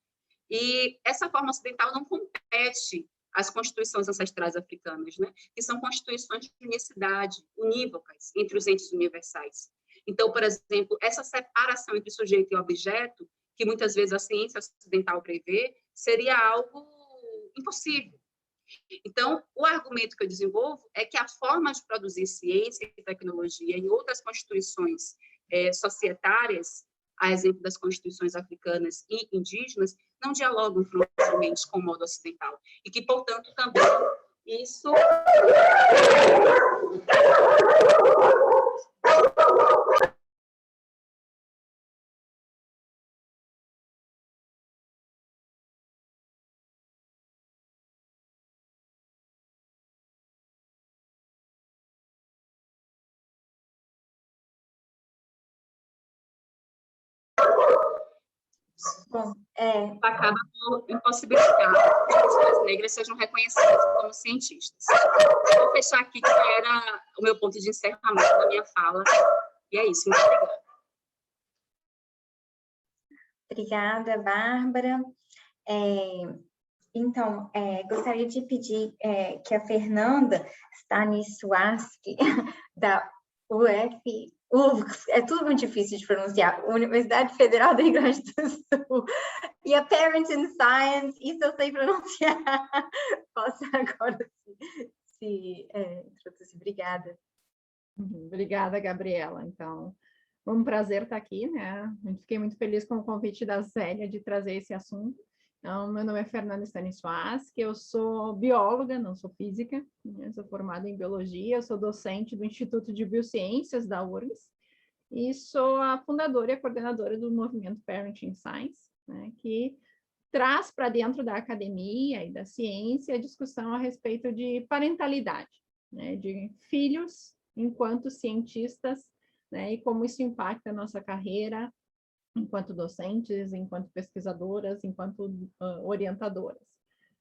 E essa forma ocidental não compete às constituições ancestrais africanas, né? Que são constituições de unicidade, unívocas, entre os entes universais. Então, por exemplo, essa separação entre sujeito e objeto, que muitas vezes a ciência ocidental prevê, seria algo impossível. Então, o argumento que eu desenvolvo é que a forma de produzir ciência e tecnologia em outras constituições societárias, a exemplo das constituições africanas e indígenas, não dialogam frontalmente com o modo ocidental. E que, portanto, também isso... Bom, acaba por impossibilitar que as pessoas negras sejam reconhecidas como cientistas. Vou fechar aqui, que era o meu ponto de encerramento da minha fala. E é isso, muito obrigada. Obrigada, Bárbara. Então, gostaria de pedir que a Fernanda Stanisławski, da UFRGS, é tudo muito difícil de pronunciar, Universidade Federal do Rio Grande do Sul, e a Parent in Science, isso eu sei pronunciar, posso agora se introduzir. Obrigada. Obrigada, Gabriela. Então, foi um prazer estar aqui, né? Fiquei muito feliz com o convite da Zélia de trazer esse assunto. Então, meu nome é Fernanda Stanisławski, eu sou bióloga, não sou física, né? Sou formada em biologia, eu sou docente do Instituto de Biociências da URGS e sou a fundadora e a coordenadora do movimento Parenting Science, né? Que traz para dentro da academia e da ciência a discussão a respeito de parentalidade, né? De filhos enquanto cientistas, né? E como isso impacta a nossa carreira, enquanto docentes, enquanto pesquisadoras, enquanto orientadoras.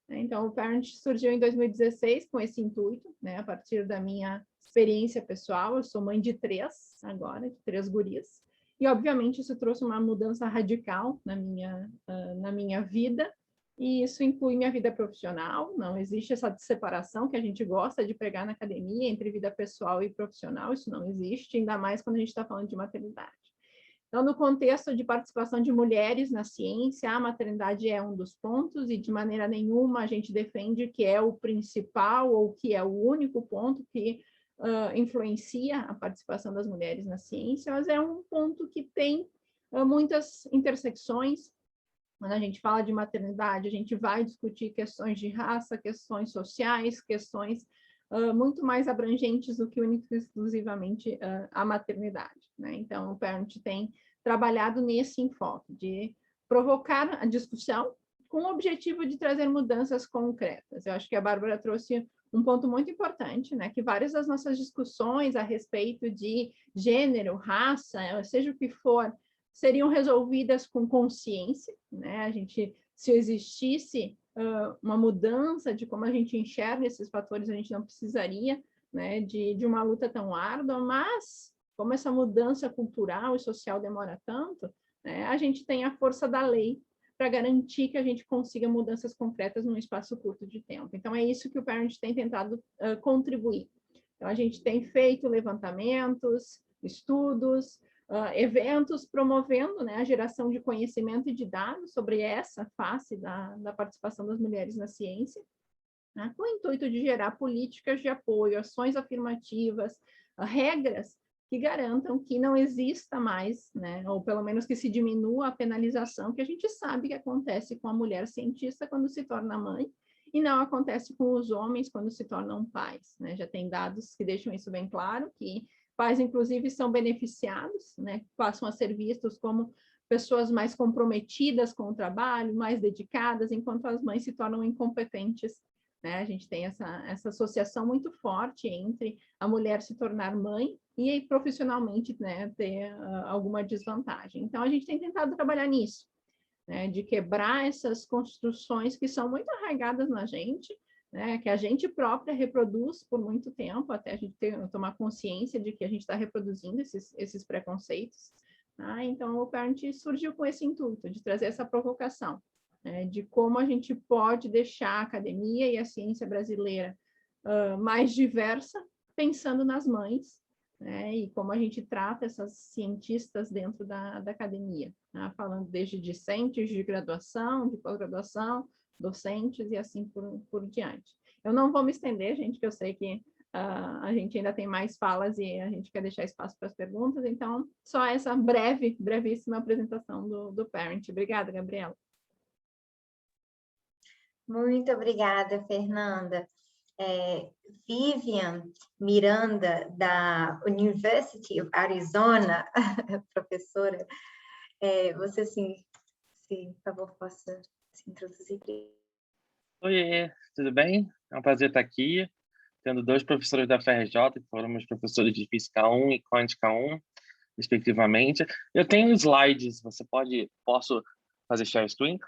Então, o Parent surgiu em 2016 com esse intuito, né, a partir da minha experiência pessoal. Eu sou mãe de 3 agora, de 3 gurias, e obviamente isso trouxe uma mudança radical na minha vida, e isso inclui minha vida profissional. Não existe essa separação que a gente gosta de pregar na academia entre vida pessoal e profissional, isso não existe, ainda mais quando a gente está falando de maternidade. Então, no contexto de participação de mulheres na ciência, a maternidade é um dos pontos, e de maneira nenhuma a gente defende que é o principal ou que é o único ponto que influencia a participação das mulheres na ciência, mas é um ponto que tem muitas intersecções. Quando a gente fala de maternidade, a gente vai discutir questões de raça, questões sociais, questões muito mais abrangentes do que única e exclusivamente a maternidade, né? Então, o Parent tem trabalhado nesse enfoque de provocar a discussão com o objetivo de trazer mudanças concretas. Eu acho que a Bárbara trouxe um ponto muito importante, né? Que várias das nossas discussões a respeito de gênero, raça, seja o que for, seriam resolvidas com consciência, né? A gente, se existisse uma mudança de como a gente enxerga esses fatores, a gente não precisaria, né, de uma luta tão árdua, mas como essa mudança cultural e social demora tanto, né, a gente tem a força da lei para garantir que a gente consiga mudanças concretas num espaço curto de tempo. Então, é isso que o Parent tem tentado contribuir. Então, a gente tem feito levantamentos, estudos, eventos promovendo, né, a geração de conhecimento e de dados sobre essa face da participação das mulheres na ciência, né, com o intuito de gerar políticas de apoio, ações afirmativas, regras que garantam que não exista mais, né, ou pelo menos que se diminua a penalização que a gente sabe que acontece com a mulher cientista quando se torna mãe, e não acontece com os homens quando se tornam pais, né? Já tem dados que deixam isso bem claro, que pais, inclusive, são beneficiados, né? Passam a ser vistos como pessoas mais comprometidas com o trabalho, mais dedicadas, enquanto as mães se tornam incompetentes né? A gente tem essa associação muito forte entre a mulher se tornar mãe e profissionalmente, né, ter alguma desvantagem. Então, a gente tem tentado trabalhar nisso, né, de quebrar essas construções que são muito arraigadas na gente, né, que a gente própria reproduz por muito tempo, até a gente tomar consciência de que a gente está reproduzindo esses preconceitos. Tá? Então, o Parent surgiu com esse intuito, de trazer essa provocação, né, de como a gente pode deixar a academia e a ciência brasileira mais diversa, pensando nas mães, né, e como a gente trata essas cientistas dentro da academia, né, falando desde discentes de graduação, de pós-graduação, docentes e assim por diante. Eu não vou me estender, gente, que eu sei que a gente ainda tem mais falas e a gente quer deixar espaço para as perguntas, então, só essa brevíssima apresentação do Parent. Obrigada, Gabriela. Muito obrigada, Fernanda. Vivian Miranda, da University of Arizona, professora, você, sim, se por favor, possa se introduzir. Oi, tudo bem? É um prazer estar aqui, tendo 2 professores da FRJ, que foram meus professores de Física 1 e Quântica 1, respectivamente. Eu tenho slides, posso fazer share screen?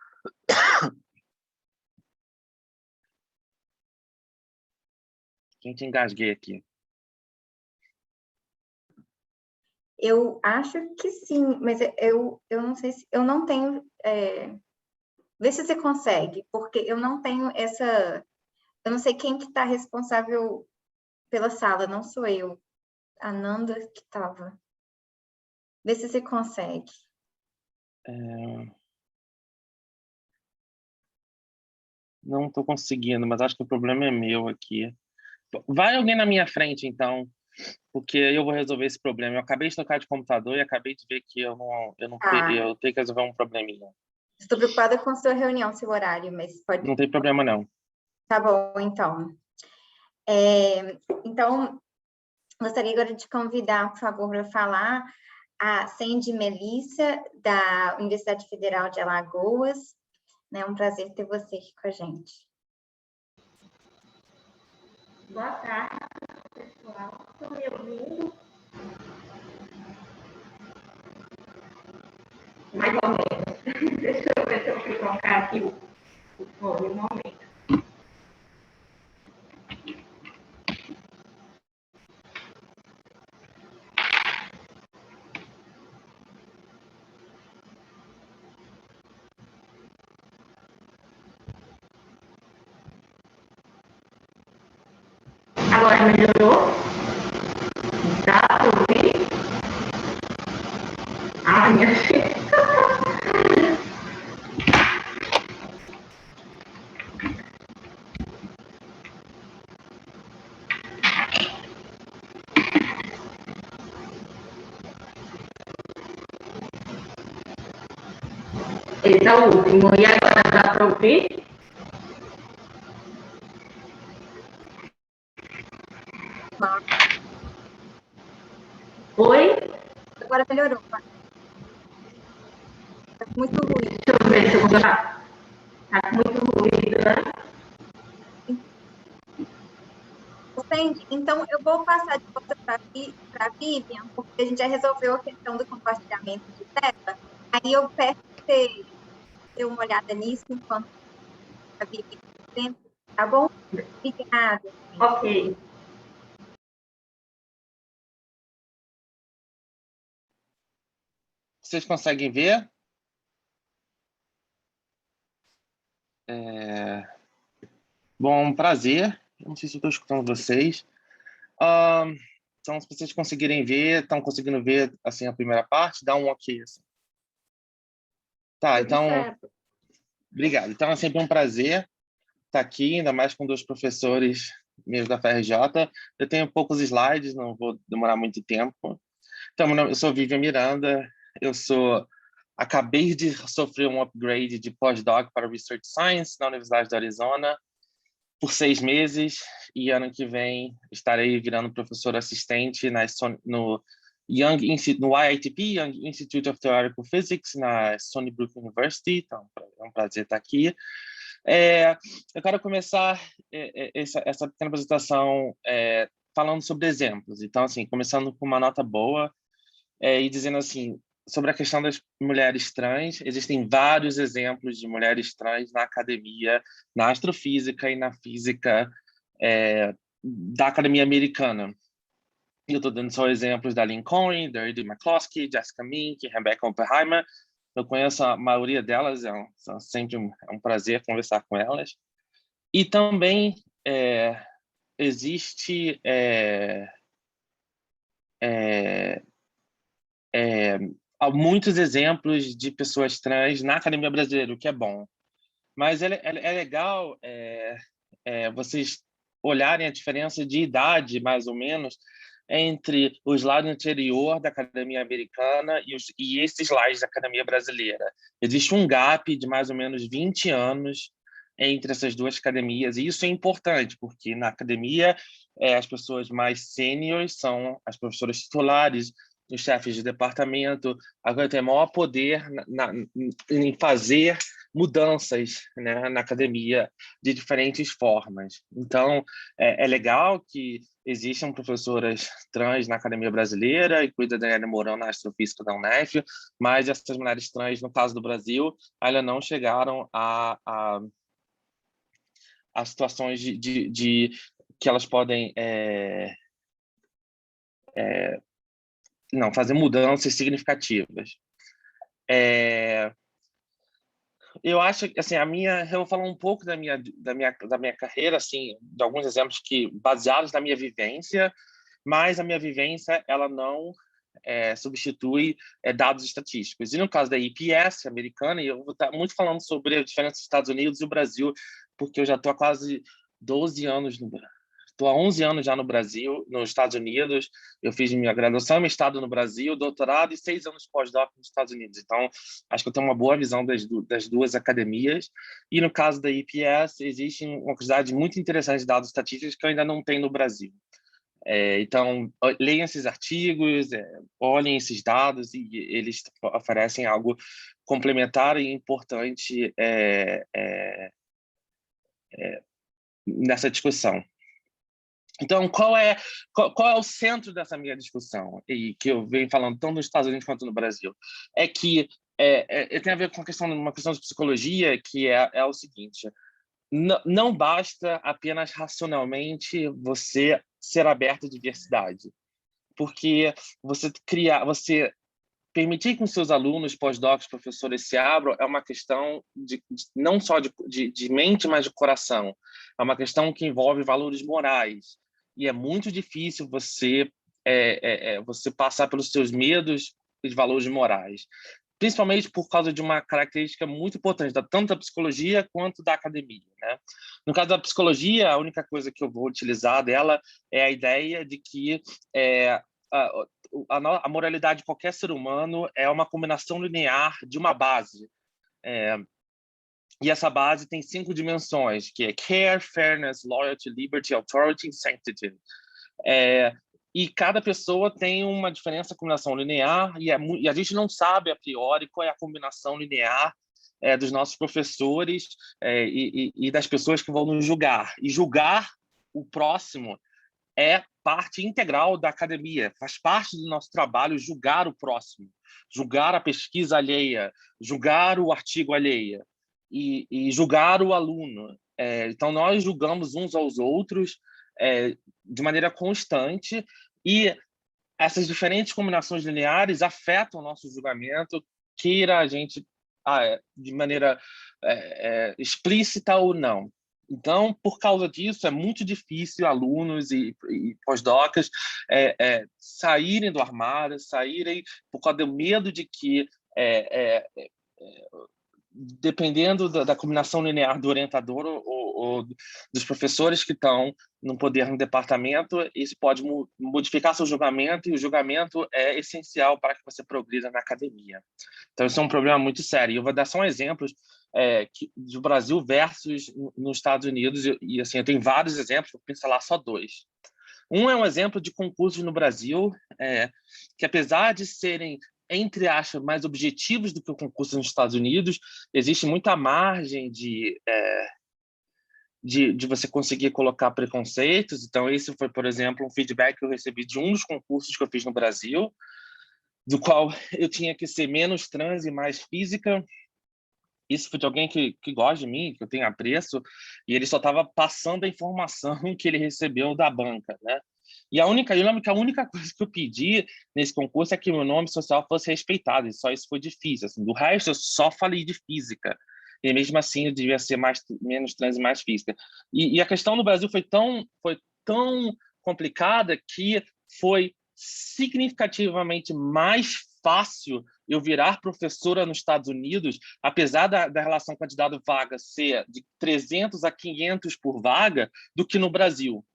Gente, engasguei aqui. Eu acho que sim, mas eu não sei se... Eu não tenho... Vê se você consegue, porque eu não tenho essa... Eu não sei quem que está responsável pela sala, não sou eu. A Nanda que estava. Vê se você consegue. Não estou conseguindo, mas acho que o problema é meu aqui. Vai alguém na minha frente, então, porque eu vou resolver esse problema. Eu acabei de trocar de computador e acabei de ver que eu tenho que resolver um probleminha. Estou preocupada com a sua reunião, seu horário, mas pode... Não tem problema, não. Tá bom, então. Então, gostaria agora de convidar, por favor, para falar a Sandy Melissa, da Universidade Federal de Alagoas. É um prazer ter você aqui com a gente. Boa tarde, pessoal. Estão me ouvindo? Mais ou menos. Deixa eu ver se eu vou colocar aqui o fone um momento. Agora melhorou? Dá para ouvir? Ai, minha filha. Esse é o último. E agora dá para ouvir? Oi? Agora melhorou. Está muito ruim. Deixa eu ver se eu vou dar. Está muito ruído, né? Então, eu vou passar de volta para a Vivian, porque a gente já resolveu a questão do compartilhamento de tela. Aí eu peço que você dê uma olhada nisso enquanto a Vivian está dentro, tá bom? Obrigada. Ok. Vocês conseguem ver? Bom, prazer. Eu não sei se eu estou escutando vocês. Então, se vocês conseguirem ver, estão conseguindo ver assim a primeira parte, dá um ok. Assim. Tá, então... Obrigado. Então, é sempre um prazer estar aqui, ainda mais com 2 professores meus da FRJ. Eu tenho poucos slides, não vou demorar muito tempo. Então, eu sou Vivian Miranda, acabei de sofrer um upgrade de postdoc para Research Science na Universidade do Arizona por 6 meses, e ano que vem estarei virando professor assistente no IITP, Young Institute of Theoretical Physics, na Stony Brook University. Então, é um prazer estar aqui. Eu quero começar essa pequena apresentação falando sobre exemplos. Então, assim, começando com uma nota boa e dizendo assim, sobre a questão das mulheres trans, existem vários exemplos de mulheres trans na academia, na astrofísica e na física da academia americana. Eu estou dando só exemplos da Lynn Cohen, da Edie McCloskey, Jessica Mink, Rebecca Oppenheimer. Eu conheço a maioria delas, sempre um prazer conversar com elas. E também existe há muitos exemplos de pessoas trans na academia brasileira, o que é bom. Mas é legal vocês olharem a diferença de idade, mais ou menos, entre o slide anterior da academia americana e esses slides da academia brasileira. Existe um gap de mais ou menos 20 anos entre essas duas academias, e isso é importante, porque na academia as pessoas mais sêniores são as professoras titulares, os chefes de departamento, agora tem maior poder em fazer mudanças, né, na academia de diferentes formas. Então, é legal que existam professoras trans na academia brasileira, e cuida da Daniela Mourão na astrofísica da UNEF, mas essas mulheres trans, no caso do Brasil, ainda não chegaram a situações de que elas podem fazer mudanças significativas. Eu acho que assim, eu vou falar um pouco da minha carreira, assim, de alguns exemplos baseados na minha vivência, mas a minha vivência ela não substitui dados estatísticos. E no caso da EPS americana, e eu vou estar muito falando sobre a diferença dos Estados Unidos e o Brasil, porque eu já estou há quase 12 anos Estou há 11 anos já no Brasil, nos Estados Unidos. Eu fiz minha graduação e mestrado no Brasil, doutorado e 6 anos pós-doc nos Estados Unidos. Então, acho que eu tenho uma boa visão das duas academias. E no caso da EPS, existe uma quantidade muito interessante de dados estatísticos que eu ainda não tenho no Brasil. Então, leiam esses artigos, olhem esses dados, e eles oferecem algo complementar e importante nessa discussão. Então, qual é o centro dessa minha discussão, e que eu venho falando tanto nos Estados Unidos quanto no Brasil? É que tem a ver com uma questão de psicologia, que é o seguinte: não basta apenas racionalmente você ser aberto à diversidade, porque você permitir que os seus alunos, pós-docs, professores se abram é uma questão não só de mente, mas de coração. É uma questão que envolve valores morais. E é muito difícil você passar pelos seus medos e valores morais, principalmente por causa de uma característica muito importante, tanto da psicologia quanto da academia, né? No caso da psicologia, a única coisa que eu vou utilizar dela é a ideia de que a moralidade de qualquer ser humano é uma combinação linear de uma base. E essa base tem 5 dimensões, que é care, fairness, loyalty, liberty, authority e sanctity. E cada pessoa tem uma diferença, combinação linear, e a gente não sabe a priori qual é a combinação linear dos nossos professores e das pessoas que vão nos julgar. E julgar o próximo é parte integral da academia, faz parte do nosso trabalho julgar o próximo, julgar a pesquisa alheia, julgar o artigo alheia e julgar o aluno. Então, nós julgamos uns aos outros de maneira constante, e essas diferentes combinações lineares afetam o nosso julgamento, queira a gente de maneira explícita ou não. Então, por causa disso, é muito difícil alunos e pós-docs saírem do armário, saírem por causa do medo de que, dependendo da combinação linear do orientador ou dos professores que estão no poder no departamento, isso pode modificar seu julgamento, e o julgamento é essencial para que você progrida na academia. Então, isso é um problema muito sério. Eu vou dar só um exemplo do Brasil versus nos Estados Unidos, e assim, eu tenho vários exemplos, vou pincelar só 2. Um é um exemplo de concursos no Brasil, que apesar de serem entre aspas, mais objetivos do que o concurso nos Estados Unidos. Existe muita margem de você conseguir colocar preconceitos. Então, esse foi, por exemplo, um feedback que eu recebi de um dos concursos que eu fiz no Brasil, do qual eu tinha que ser menos trans e mais física. Isso foi de alguém que gosta de mim, que eu tenho apreço, e ele só estava passando a informação que ele recebeu da banca, né? E eu lembro que a única coisa que eu pedi nesse concurso é que meu nome social fosse respeitado, e só isso foi difícil. Assim, do resto, eu só falei de física. E mesmo assim, eu devia ser menos trans e mais física. E a questão no Brasil foi tão complicada que foi significativamente mais fácil eu virar professora nos Estados Unidos, apesar da relação candidato-vaga ser de 300 a 500 por vaga, do que no Brasil.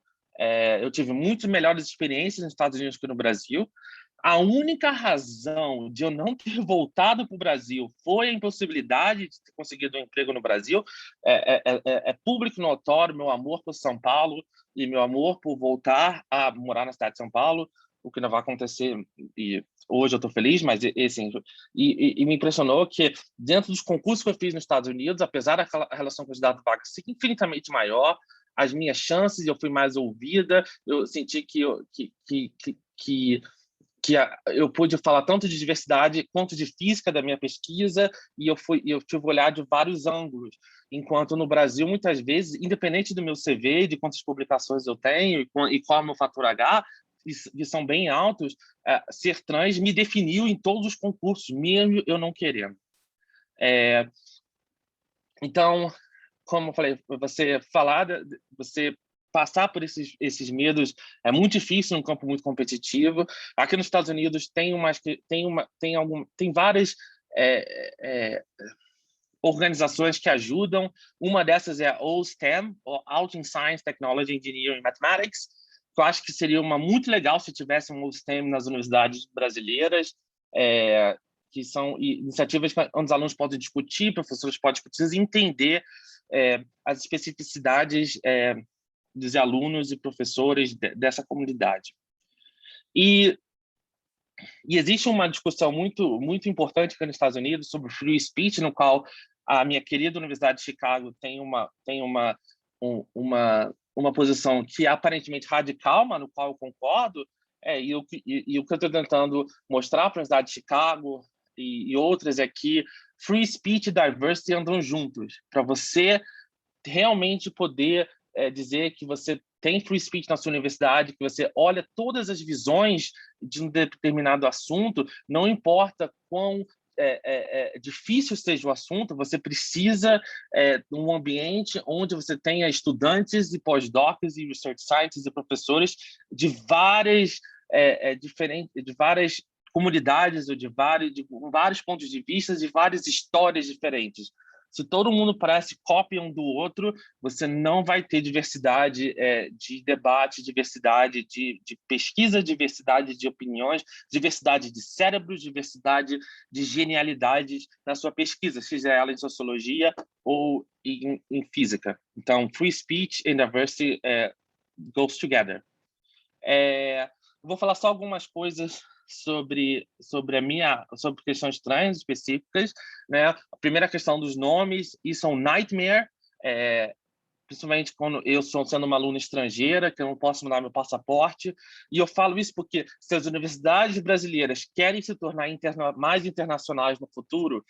Eu tive muito melhores experiências nos Estados Unidos que no Brasil. A única razão de eu não ter voltado para o Brasil foi a impossibilidade de ter conseguido um emprego no Brasil. É público notório meu amor por São Paulo e meu amor por voltar a morar na cidade de São Paulo, o que não vai acontecer, e hoje eu estou feliz, mas assim, e me impressionou que dentro dos concursos que eu fiz nos Estados Unidos, apesar da relação candidato-vaga ser infinitamente maior, as minhas chances, eu fui mais ouvida, eu senti que eu pude falar tanto de diversidade quanto de física da minha pesquisa, e eu tive um olhar de vários ângulos, enquanto no Brasil, muitas vezes, independente do meu CV, de quantas publicações eu tenho e qual é o meu fator H, que são bem altos, ser trans me definiu em todos os concursos, mesmo eu não querendo. Então, como eu falei, você passar por esses medos é muito difícil num campo muito competitivo. Aqui nos Estados Unidos tem várias organizações que ajudam. Uma dessas é a OSTEM, ou Out in Science, Technology, Engineering, Mathematics, que eu acho que seria muito legal se tivesse um OSTEM nas universidades brasileiras, que são iniciativas onde os alunos podem discutir, professores podem discutir e entender as especificidades dos alunos e professores dessa comunidade. E existe uma discussão muito importante aqui nos Estados Unidos sobre free speech, no qual a minha querida Universidade de Chicago tem uma posição que é aparentemente radical, mas no qual eu concordo, e o que eu estou tentando mostrar para a Universidade de Chicago e outras é que free speech e diversity andam juntos, para você realmente poder dizer que você tem free speech na sua universidade, que você olha todas as visões de um determinado assunto, não importa quão difícil seja o assunto, você precisa de um ambiente onde você tenha estudantes e pós-docs e research scientists e professores de várias comunidades ou de vários pontos de vista, de várias histórias diferentes. Se todo mundo parece cópia um do outro, você não vai ter diversidade de debate, diversidade de pesquisa, diversidade de opiniões, diversidade de cérebros, diversidade de genialidades na sua pesquisa, seja ela em sociologia ou em física. Então, free speech and diversity goes together. Vou falar só algumas coisas sobre questões trans específicas, né? A primeira questão dos nomes, isso é um nightmare, principalmente quando eu sou sendo uma aluna estrangeira, que eu não posso mudar meu passaporte, e eu falo isso porque se as universidades brasileiras querem se tornar mais internacionais no futuro,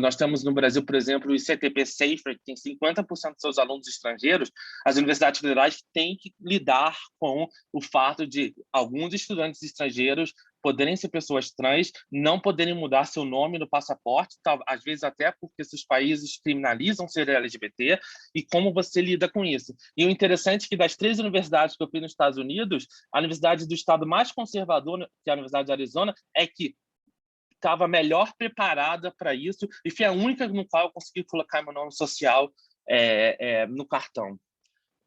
nós temos no Brasil, por exemplo, o ICTP Safer, que tem 50% dos seus alunos estrangeiros, as universidades federais têm que lidar com o fato de alguns estudantes estrangeiros poderem ser pessoas trans, não poderem mudar seu nome no passaporte, às vezes até porque esses países criminalizam ser LGBT, e como você lida com isso. E o interessante é que das 3 universidades que eu fui nos Estados Unidos, a universidade do estado mais conservador, que é a Universidade de Arizona, é que estava melhor preparada para isso, e foi a única no qual eu consegui colocar meu nome social no cartão.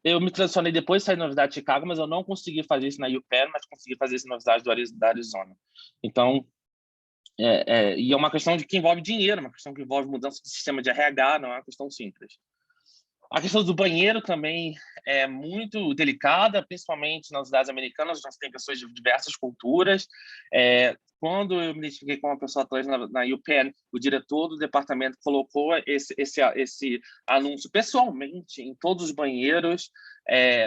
Eu me transicionei depois de sair da Universidade de Chicago, mas eu não consegui fazer isso na UPenn, mas consegui fazer isso na Universidade da Arizona. Então, e é uma questão que envolve dinheiro, uma questão que envolve mudança de sistema de RH, não é uma questão simples. A questão do banheiro também é muito delicada, principalmente nas cidades americanas, onde tem pessoas de diversas culturas. Quando eu me identifiquei com uma pessoa trans na UPenn, o diretor do departamento colocou esse anúncio pessoalmente em todos os banheiros,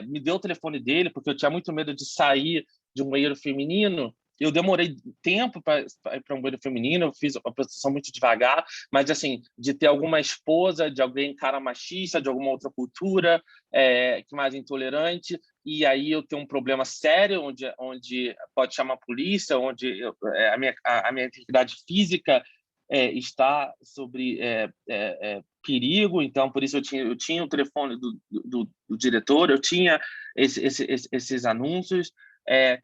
me deu o telefone dele, porque eu tinha muito medo de sair de um banheiro feminino. Eu demorei tempo para ir para um banheiro feminino, eu fiz a prostituição muito devagar, mas, assim, de ter alguma esposa, de alguém cara machista, de alguma outra cultura, que mais intolerante, e aí eu tenho um problema sério, onde pode chamar a polícia, onde a minha integridade física está sobre perigo. Então, por isso eu tinha o telefone do diretor, eu tinha esses anúncios.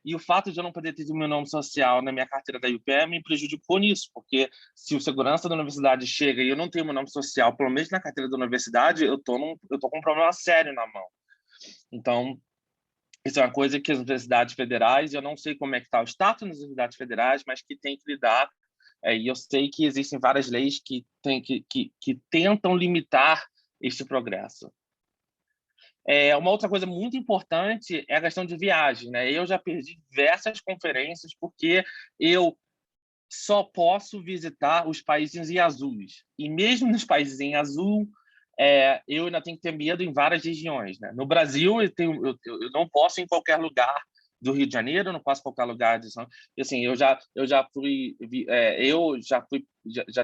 E o fato de eu não poder ter o meu nome social na minha carteira da UPM me prejudicou nisso, porque se o segurança da universidade chega e eu não tenho meu nome social, pelo menos na carteira da universidade, eu tô com um problema sério na mão. Então, isso é uma coisa que as universidades federais, eu não sei como é que está o status nas universidades federais, mas que tem que lidar. E eu sei que existem várias leis que tentam limitar este progresso. Uma outra coisa muito importante é a questão de viagem, né? Eu já perdi diversas conferências porque eu só posso visitar os países em azuis. E mesmo nos países em azul, eu ainda tenho que ter medo em várias regiões, né? No Brasil, eu não posso ir em qualquer lugar do Rio de Janeiro, eu não posso em qualquer lugar de São... Assim, eu já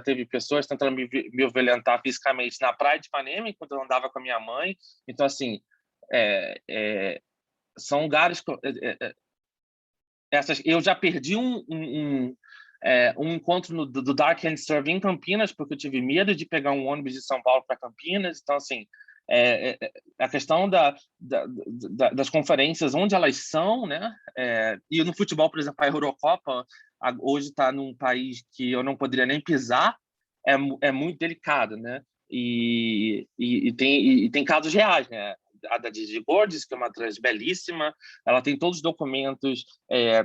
teve pessoas tentando me violentar fisicamente na praia de Ipanema, enquanto eu andava com a minha mãe. Então, assim, são lugares eu já perdi um encontro do Dark Hand Serve em Campinas, porque eu tive medo de pegar um ônibus de São Paulo para Campinas. Então, assim, a questão das conferências, onde elas são, né? E no futebol, por exemplo, a Eurocopa hoje está num país que eu não poderia nem pisar, é muito delicado, né? E tem casos reais, né? A da Gigi Gorgeous, que é uma trans belíssima, ela tem todos os documentos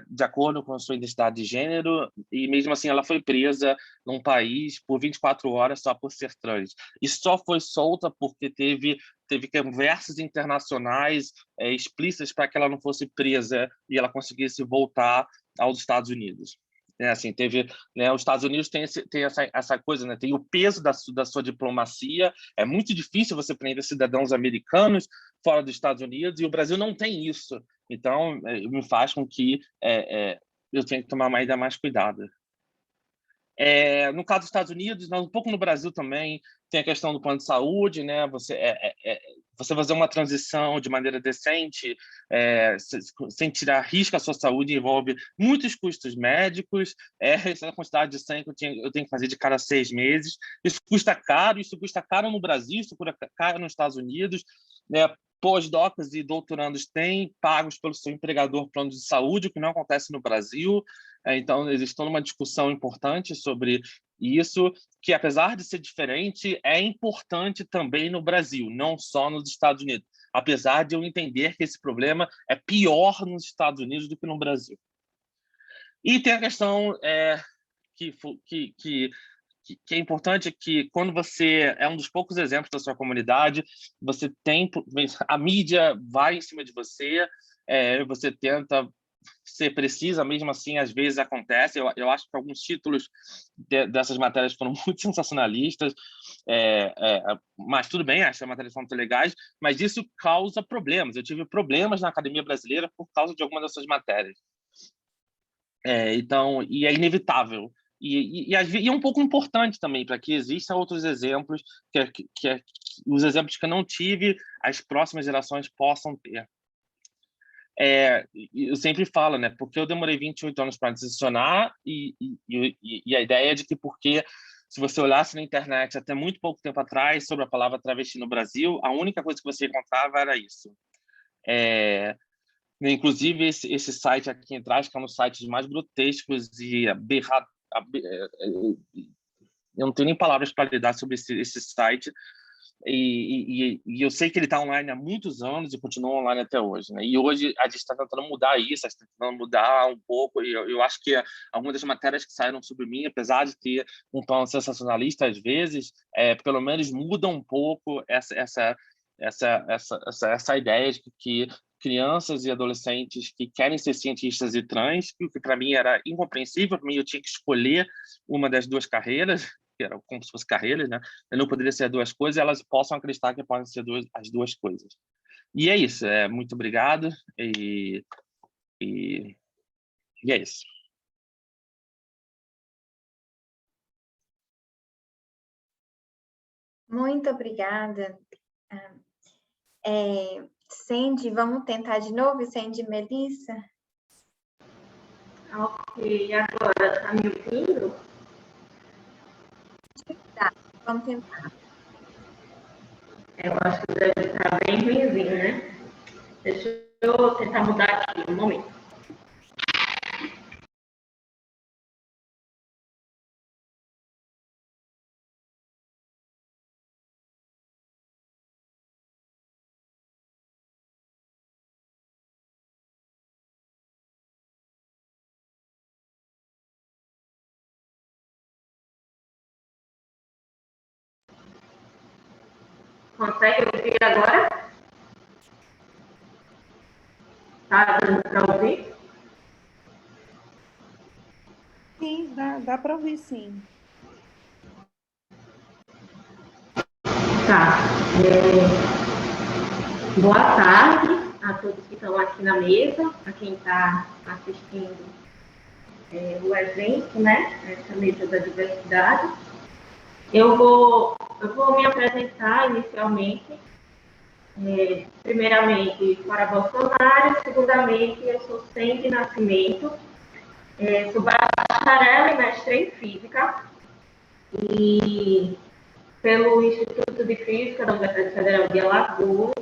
de acordo com a sua identidade de gênero, e mesmo assim ela foi presa num país por 24 horas só por ser trans. E só foi solta porque teve conversas internacionais explícitas para que ela não fosse presa e ela conseguisse voltar aos Estados Unidos. Assim, os Estados Unidos tem essa coisa, né? Tem o peso da sua diplomacia. É muito difícil você prender cidadãos americanos fora dos Estados Unidos, e o Brasil não tem isso. Então, me faz com que eu tenha que tomar ainda mais cuidado. No caso dos Estados Unidos, um pouco no Brasil também, tem a questão do plano de saúde, né? Você fazer uma transição de maneira decente, sem tirar risco à sua saúde, envolve muitos custos médicos, essa quantidade de sangue que eu tenho que fazer de cada 6 meses. Isso custa caro no Brasil, isso custa caro nos Estados Unidos, né? Pós-docs e doutorandos têm pagos pelo seu empregador plano de saúde, o que não acontece no Brasil. Então, existe toda uma discussão importante sobre isso, que, apesar de ser diferente, é importante também no Brasil, não só nos Estados Unidos, apesar de eu entender que esse problema é pior nos Estados Unidos do que no Brasil. E tem a questão que é importante, que quando você é um dos poucos exemplos da sua comunidade, você tem a mídia vai em cima de você, você tenta ser precisa, mesmo assim, às vezes acontece. Eu acho que alguns títulos dessas matérias foram muito sensacionalistas, mas tudo bem, acho que as matérias foram muito legais, mas isso causa problemas. Eu tive problemas na academia brasileira por causa de algumas dessas matérias. Então, e é inevitável. E é um pouco importante também, para que existam outros exemplos, os exemplos que eu não tive, as próximas gerações possam ter. Eu sempre falo, né? Porque eu demorei 28 anos para transicionar, e a ideia é de que, porque se você olhasse na internet até muito pouco tempo atrás sobre a palavra travesti no Brasil, a única coisa que você encontrava era isso. Inclusive, esse site aqui atrás, que é um dos sites mais grotescos e eu não tenho nem palavras para lidar sobre esse site, e eu sei que ele está online há muitos anos e continua online até hoje, né? E hoje a gente está tentando mudar isso, está tentando mudar um pouco, e eu acho que algumas das matérias que saíram sobre mim, apesar de ter um tom sensacionalista às vezes, pelo menos mudam um pouco essa ideia de que crianças e adolescentes que querem ser cientistas e trans, que para mim era incompreensível, para mim eu tinha que escolher uma das duas carreiras, que era como se fosse carreiras, né? Eu não poderia ser duas coisas, elas possam acreditar que podem ser as duas coisas. E é isso, muito obrigado, e é isso. Muito obrigada. Sandy, vamos tentar de novo, Sandy e Melissa? Ok, agora tá me ouvindo? Tá, vamos tentar. Eu acho que deve estar bem ruimzinho, né? Deixa eu tentar mudar aqui um momento. Consegue ouvir agora? Tá dando para ouvir? Sim, dá para ouvir, sim. Tá. Boa tarde a todos que estão aqui na mesa, a quem está assistindo o evento, né? Essa mesa da diversidade. Eu vou me apresentar inicialmente. Primeiramente, para Bolsonaro. Segundamente, eu sou Sandy Nascimento. Sou bacharel e mestre em Física. E pelo Instituto de Física da Universidade Federal de Alagoas,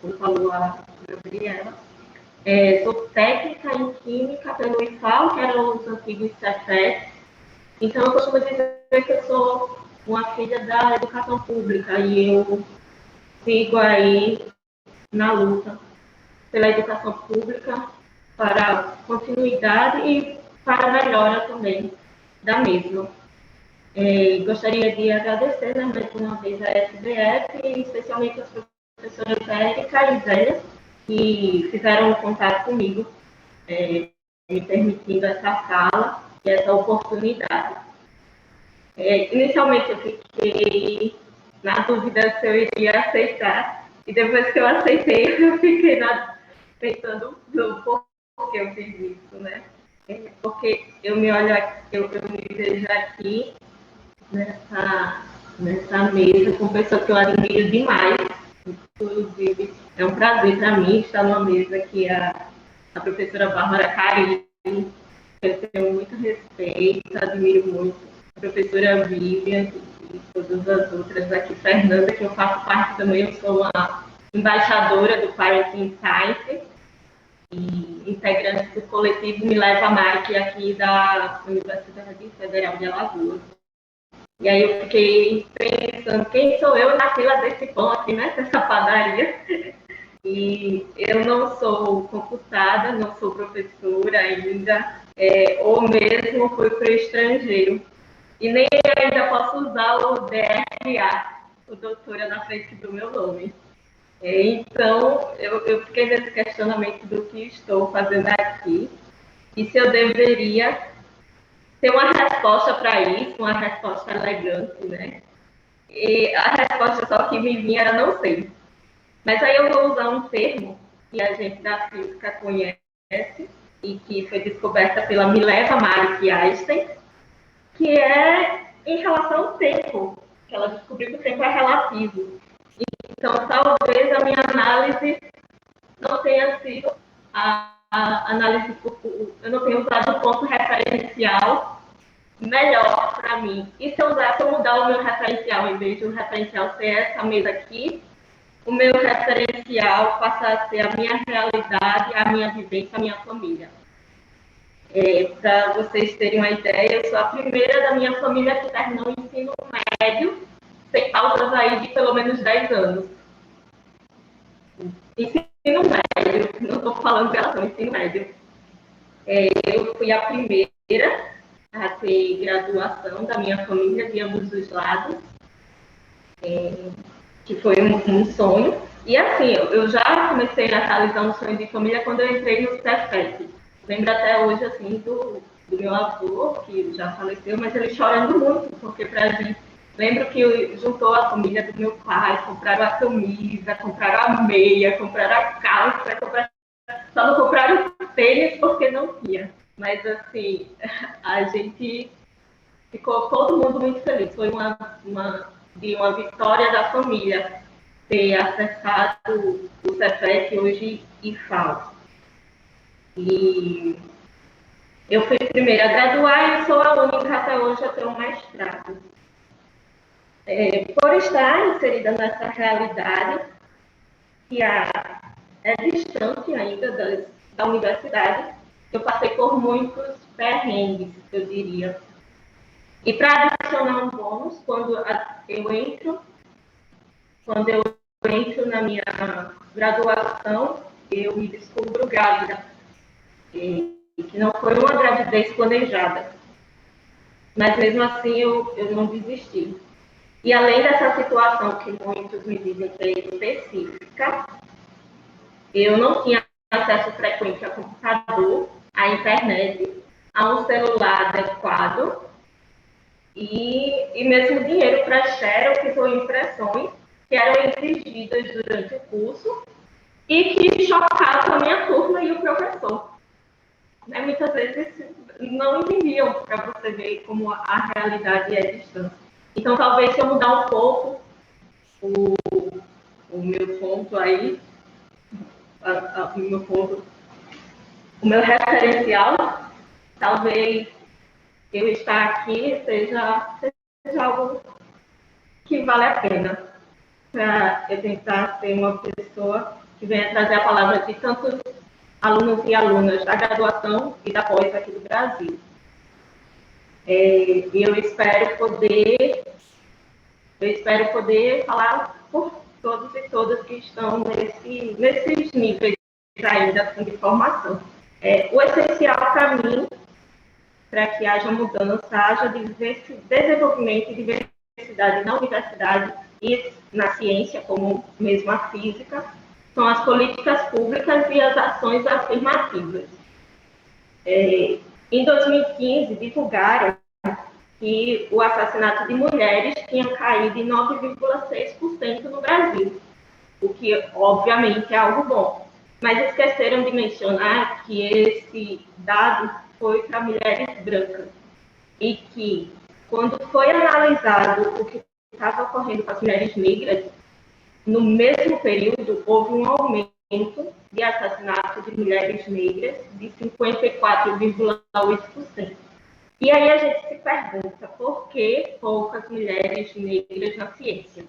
como falou a Gabriela. Sou técnica em Química pelo IFAL, que eram os antigos Cefet. Então, eu costumo dizer que eu sou uma filha da educação pública e eu sigo aí na luta pela educação pública para continuidade e para melhora também da mesma. Gostaria de agradecer, né, mais uma vez a SBF e especialmente as professoras Érica e Zélia, que fizeram contato comigo, me permitindo essa fala e essa oportunidade. Inicialmente eu fiquei na dúvida se eu iria aceitar, e depois que eu aceitei, eu fiquei pensando no porquê eu fiz isso, né? Porque eu me vejo aqui nessa mesa com pessoas que eu admiro demais. Inclusive, é um prazer para mim estar numa mesa que a professora Bárbara Carilli, eu tenho muito respeito, admiro muito, a professora Vivian e todas as outras aqui, Fernanda, que eu faço parte também, eu sou a embaixadora do Parenting Science e integrante do coletivo Me Leva Mike aqui da Universidade Federal de Alagoas. E aí eu fiquei pensando, quem sou eu na fila desse pão aqui, né, dessa padaria? E eu não sou computada, não sou professora ainda, ou mesmo fui para o estrangeiro. E nem ainda posso usar o DRA, o doutora, na frente do meu nome. Então, eu fiquei nesse questionamento do que estou fazendo aqui, e se eu deveria ter uma resposta para isso, uma resposta elegante, né? E a resposta só que me vinha era não sei. Mas aí eu vou usar um termo que a gente da física conhece e que foi descoberta pela Mileva Malik Einstein, que é em relação ao tempo, que ela descobriu que o tempo é relativo. Então, talvez a minha análise não tenha sido a análise, eu não tenho usado o ponto referencial melhor para mim. E se eu mudar o meu referencial, em vez de o referencial ser essa mesa aqui, o meu referencial passa a ser a minha realidade, a minha vivência, a minha família. Para vocês terem uma ideia, eu sou a primeira da minha família que terminou o ensino médio, sem pausas aí de pelo menos 10 anos. Ensino médio, não estou falando graduação, ensino médio. Eu fui a primeira a ter graduação da minha família de ambos os lados, que foi um sonho, E assim, eu já comecei a realizar um sonho de família quando eu entrei no Cefet. Lembro até hoje, assim, do meu avô, que já faleceu, mas ele chorando muito, porque pra gente... Lembro que juntou a família do meu pai, compraram a camisa, compraram a meia, compraram a calça, só não compraram tênis porque não tinha. Mas, assim, a gente ficou todo mundo muito feliz. Foi uma vitória da família ter acessado o Cefet hoje e falo. E eu fui a primeira a graduar e sou a única até hoje a ter um mestrado. Por estar inserida nessa realidade, que é distante ainda da universidade, eu passei por muitos perrengues, eu diria. E para adicionar um bônus, quando eu entro na minha graduação, eu me descubro grávida. E que não foi uma gravidez planejada. Mas mesmo assim eu não desisti. E além dessa situação que muitos me dizem ser específica, eu não tinha acesso frequente a computador, à internet, a um celular adequado e mesmo dinheiro para xerox ou impressões que eram exigidas durante o curso e que chocavam a minha turma e o professor. Muitas vezes não entendiam, para você ver como a realidade é distante. Então, talvez se eu mudar um pouco o meu ponto aí, o meu referencial, talvez eu estar aqui seja algo que vale a pena para eu tentar ser uma pessoa que venha trazer a palavra de tantos alunos e alunas da graduação e da pós aqui do Brasil. E eu espero poder falar por todos e todas que estão nesses níveis ainda assim, de formação. O essencial para mim, para que haja mudança, haja desenvolvimento e diversidade na universidade e na ciência, como mesmo a física, são as políticas públicas e as ações afirmativas. Em 2015, divulgaram que o assassinato de mulheres tinha caído em 9,6% no Brasil, o que, obviamente, é algo bom. Mas esqueceram de mencionar que esse dado foi para mulheres brancas e que, quando foi analisado o que estava ocorrendo com as mulheres negras, no mesmo período, houve um aumento de assassinato de mulheres negras de 54,8%. E aí a gente se pergunta por que poucas mulheres negras na ciência,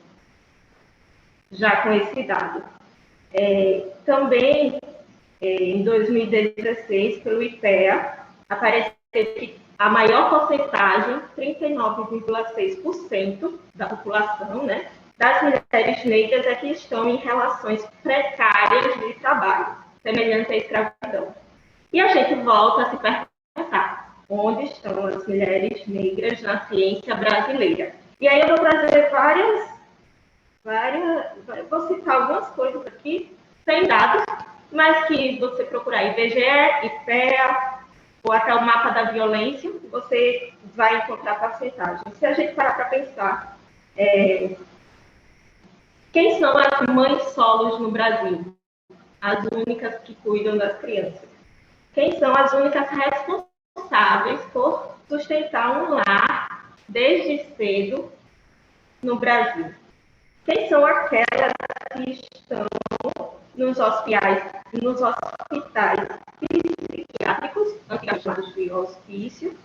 já com esse dado. Também, em 2016, pelo IPEA, apareceu que a maior porcentagem, 39,6% da população, né, das mulheres negras é que estão em relações precárias de trabalho, semelhante à escravidão. E a gente volta a se perguntar, onde estão as mulheres negras na ciência brasileira? E aí eu vou trazer vou citar algumas coisas aqui, sem dados, mas que você procurar IBGE, IPEA, ou até o mapa da violência, você vai encontrar porcentagem. Se a gente parar para pensar, quem são as mães solos no Brasil? As únicas que cuidam das crianças. Quem são as únicas responsáveis por sustentar um lar desde cedo no Brasil? Quem são aquelas que estão nos hospitais psiquiátricos, antigamente chamados de hospício?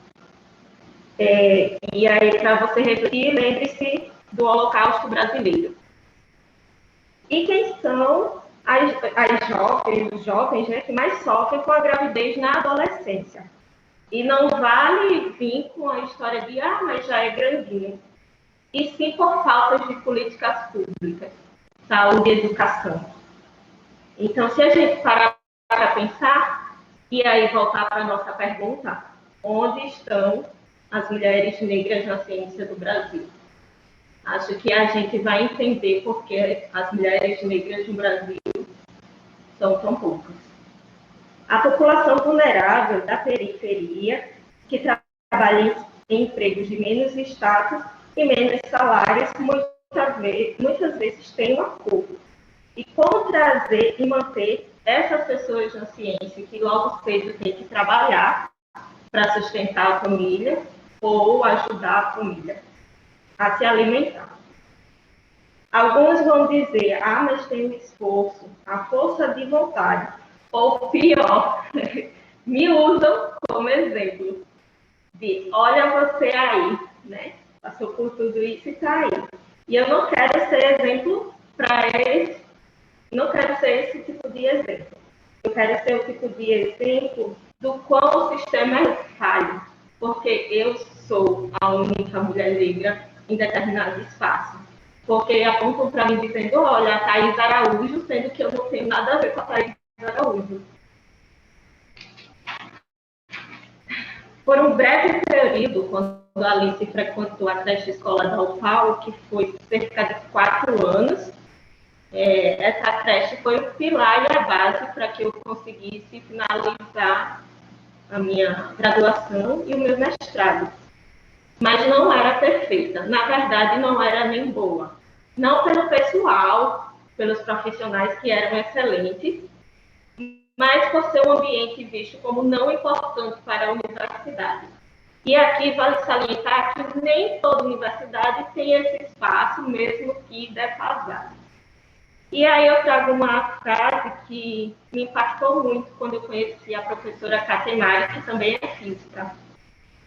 E aí, para você refletir, lembre-se do Holocausto brasileiro. E quem são as jovens, né, que mais sofrem com a gravidez na adolescência? E não vale vir com a história de, mas já é grandinho. E sim por falta de políticas públicas, saúde e educação. Então, se a gente parar para pensar, e aí voltar para a nossa pergunta, onde estão as mulheres negras na ciência do Brasil? Acho que a gente vai entender por que as mulheres negras no Brasil são tão poucas. A população vulnerável da periferia, que trabalha em empregos de menos status e menos salários, muitas vezes tem um acordo. E como trazer e manter essas pessoas na ciência que logo cedo têm que trabalhar para sustentar a família ou ajudar a família a se alimentar. Alguns vão dizer, mas tem um esforço, a força de vontade, ou pior, me usam como exemplo de, olha você aí, né? Passou por tudo isso e está aí. E eu não quero ser exemplo para eles, não quero ser esse tipo de exemplo. Eu quero ser o tipo de exemplo do quão o sistema é falho, porque eu sou a única mulher negra em determinado espaço. Porque apontam para mim dizendo, olha, a Thaís Araújo, sendo que eu não tenho nada a ver com a Thaís Araújo. Por um breve período, quando a Alice frequentou a creche escola da UFAL, que foi cerca de 4 anos, essa creche foi o pilar e a base para que eu conseguisse finalizar a minha graduação e o meu mestrado. Mas não era perfeita, na verdade não era nem boa. Não pelo pessoal, pelos profissionais que eram excelentes, mas por ser um ambiente visto como não importante para a universidade. E aqui vale salientar que nem toda universidade tem esse espaço, mesmo que defasado. E aí eu trago uma frase que me impactou muito quando eu conheci a professora Catemari, que também é física.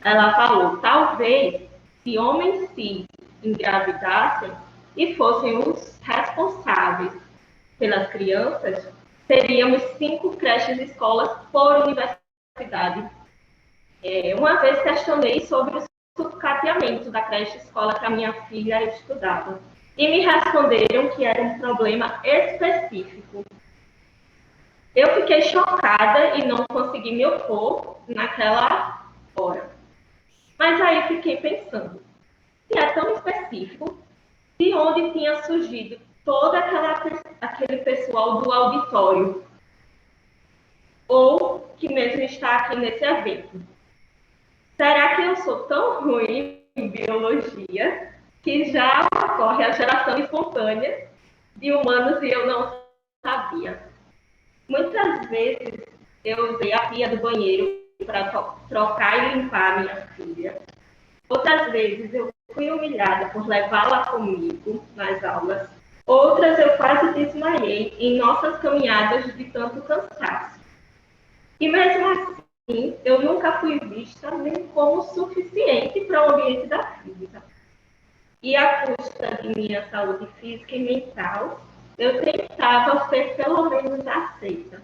Ela falou, talvez, se homens cis engravidassem e fossem os responsáveis pelas crianças, teríamos 5 creches e escolas por universidade. Uma vez questionei sobre o sucateamento da creche escola que a minha filha estudava. E me responderam que era um problema específico. Eu fiquei chocada e não consegui me opor naquela hora. Mas aí fiquei pensando, se é tão específico, de onde tinha surgido todo aquele pessoal do auditório? Ou que mesmo está aqui nesse evento? Será que eu sou tão ruim em biologia que já ocorre a geração espontânea de humanos e eu não sabia? Muitas vezes eu usei a pia do banheiro para trocar e limpar a minha filha. Outras vezes eu fui humilhada por levá-la comigo nas aulas. Outras eu quase desmaiei em nossas caminhadas de tanto cansaço. E mesmo assim, eu nunca fui vista nem como suficiente para o ambiente da física. E à custa de minha saúde física e mental, eu tentava ser pelo menos aceita.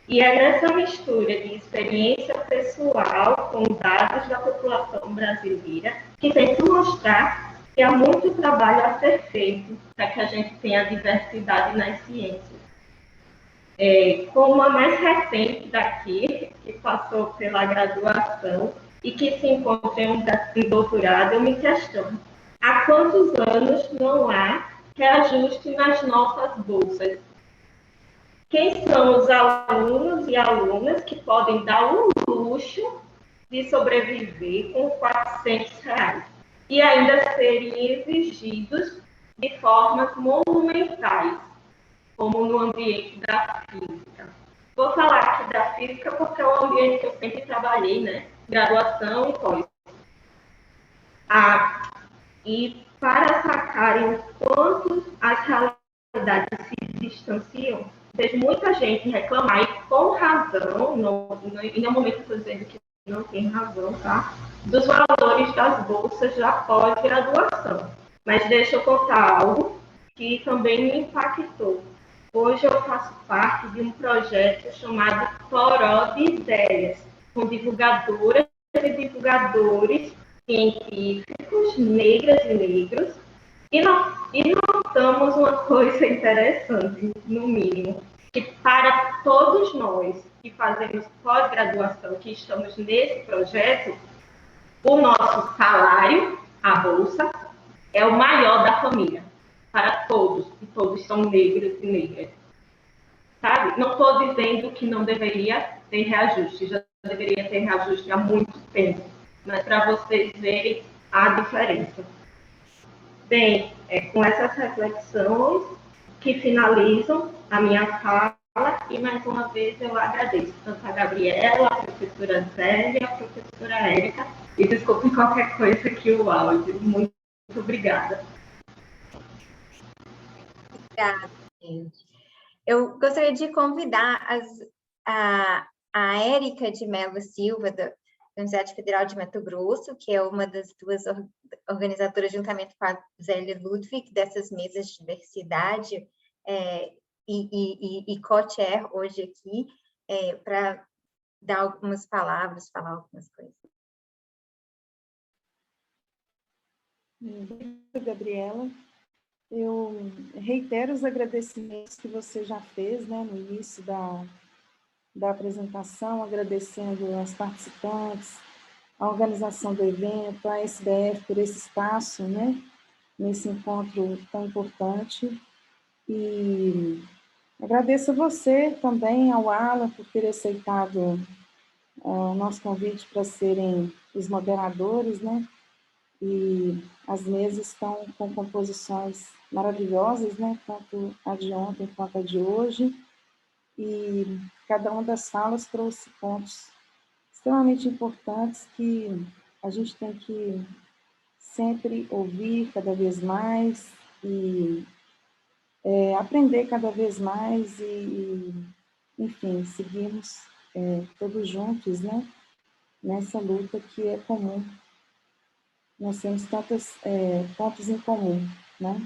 E é nessa mistura de experiência pessoal com dados da população brasileira que tento mostrar que há muito trabalho a ser feito para que a gente tenha diversidade nas ciências. Como a mais recente daqui, que passou pela graduação e que se encontra em um doutorado, eu me questiono: há quantos anos não há reajuste nas nossas bolsas? Quem são os alunos e alunas que podem dar o luxo de sobreviver com R$400 e ainda serem exigidos de formas monumentais, como no ambiente da física? Vou falar aqui da física porque é um ambiente que eu sempre trabalhei, né? Graduação e pós. E para sacarem o quanto as realidades se distanciam, vejo muita gente reclamar, e com razão, em nenhum momento estou dizendo que não tem razão, tá? Dos valores das bolsas de pós-graduação. Mas deixa eu contar algo que também me impactou. Hoje eu faço parte de um projeto chamado Toró de Ideias, com divulgadoras e divulgadores científicos, negras e negros, e notamos uma coisa interessante, no mínimo, que para todos nós que fazemos pós-graduação, que estamos nesse projeto, o nosso salário, a bolsa, é o maior da família, para todos, e todos são negros e negras. Sabe? Não estou dizendo que não deveria ter reajuste, já deveria ter reajuste há muito tempo, mas para vocês verem a diferença. Bem, com essas reflexões que finalizam a minha fala, e mais uma vez eu agradeço tanto a Gabriela, a professora Zélia, a professora Érica, e desculpe qualquer coisa aqui o áudio. Muito obrigada. Obrigada, gente. Eu gostaria de convidar a Érica de Mello Silva, da Universidade Federal de Mato Grosso, que é uma das duas organizadoras, juntamente com a Zélia Ludwig, dessas mesas de diversidade, e co-chair hoje aqui, para dar algumas palavras, falar algumas coisas. Obrigada, Gabriela. Eu reitero os agradecimentos que você já fez, né, no início da apresentação, agradecendo aos participantes, a organização do evento, a SBF por esse espaço, né, nesse encontro tão importante. E agradeço a você também, ao Alan, por ter aceitado o nosso convite para serem os moderadores, né? E as mesas estão com composições maravilhosas, né? Tanto a de ontem quanto a de hoje. E cada uma das falas trouxe pontos extremamente importantes que a gente tem que sempre ouvir cada vez mais e aprender cada vez mais e enfim, seguirmos todos juntos, né? Nessa luta que é comum. Nós temos tantos pontos em comum, né?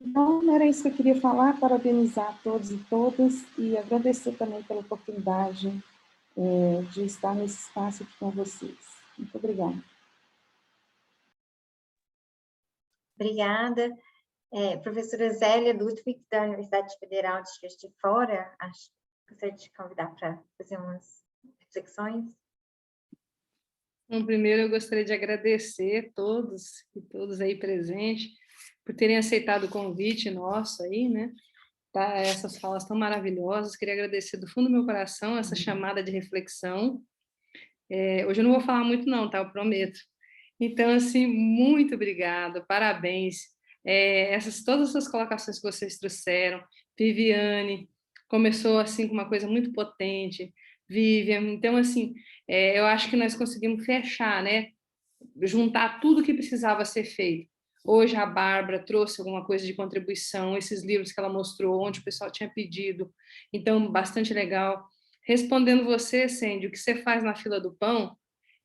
Então, era isso que eu queria falar, parabenizar todos e todas e agradecer também pela oportunidade de estar nesse espaço aqui com vocês. Muito obrigada. Obrigada. Professora Zélia Ludwig, da Universidade Federal de Juiz de Fora, gostaria de convidar para fazer umas reflexões. Bom, primeiro eu gostaria de agradecer todos e todas aí presentes por terem aceitado o convite nosso aí, né? Tá, essas falas tão maravilhosas. Queria agradecer do fundo do meu coração essa chamada de reflexão. Hoje eu não vou falar muito não, tá? Eu prometo. Então, assim, muito obrigada, parabéns. Todas essas colocações que vocês trouxeram, Viviane, começou assim com uma coisa muito potente, Vivian, então, assim, eu acho que nós conseguimos fechar, né? Juntar tudo que precisava ser feito. Hoje a Bárbara trouxe alguma coisa de contribuição, esses livros que ela mostrou, onde o pessoal tinha pedido, então, bastante legal. Respondendo você, Sandy, o que você faz na fila do pão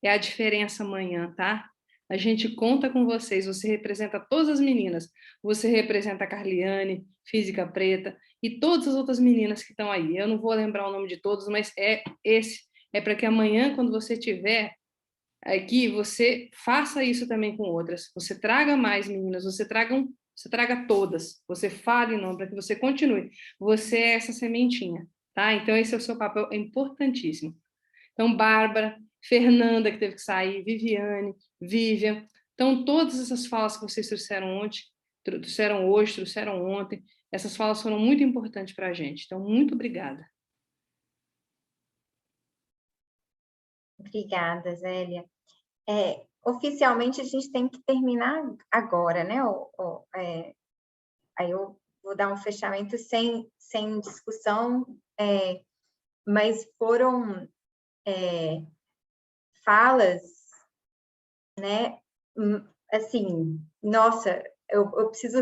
é a diferença amanhã, tá? A gente conta com vocês, você representa todas as meninas, você representa a Carliane, Física Preta, e todas as outras meninas que estão aí. Eu não vou lembrar o nome de todos, mas é para que amanhã, quando você estiver aqui, você faça isso também com outras. Você traga mais meninas, você traga todas, você fale não, para que você continue. Você é essa sementinha, tá? Então, esse é o seu papel, é importantíssimo. Então, Bárbara, Fernanda, que teve que sair, Viviane, Vivian. Então, todas essas falas que vocês trouxeram ontem, trouxeram hoje, trouxeram ontem, essas falas foram muito importantes para a gente. Então, muito obrigada. Obrigada, Zélia. Oficialmente, a gente tem que terminar agora, né? Aí eu vou dar um fechamento sem discussão, mas foram falas, né? Assim, nossa, eu preciso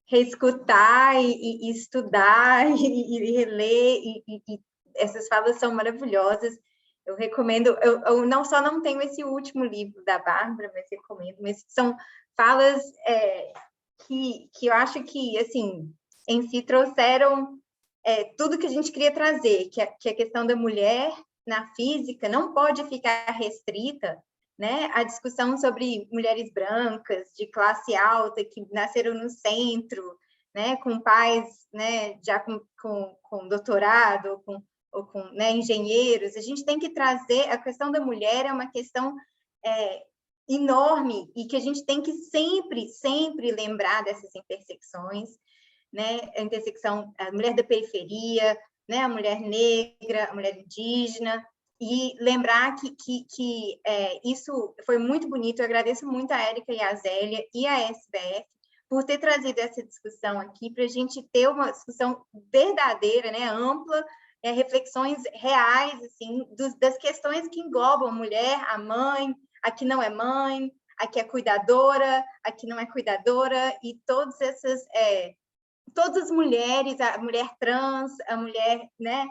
reescutar e estudar e reler, e essas falas são maravilhosas. Eu recomendo, eu não tenho esse último livro da Bárbara, mas recomendo, mas são falas que eu acho que, assim, em si trouxeram tudo que a gente queria trazer, que a questão da mulher na física não pode ficar restrita, né, à discussão sobre mulheres brancas, de classe alta, que nasceram no centro, né, com pais, né, já com doutorado, ou com né, engenheiros. A gente tem que trazer, a questão da mulher é uma questão enorme e que a gente tem que sempre, sempre lembrar dessas intersecções, né? A intersecção, a mulher da periferia, né? A mulher negra, a mulher indígena, e lembrar que isso foi muito bonito. Eu agradeço muito a Érica e a Zélia e a SBF por ter trazido essa discussão aqui, para a gente ter uma discussão verdadeira, né? Ampla, reflexões reais, assim, das questões que englobam a mulher, a mãe, a que não é mãe, a que é cuidadora, a que não é cuidadora, e todas essas, todas as mulheres, a mulher trans, a mulher, né,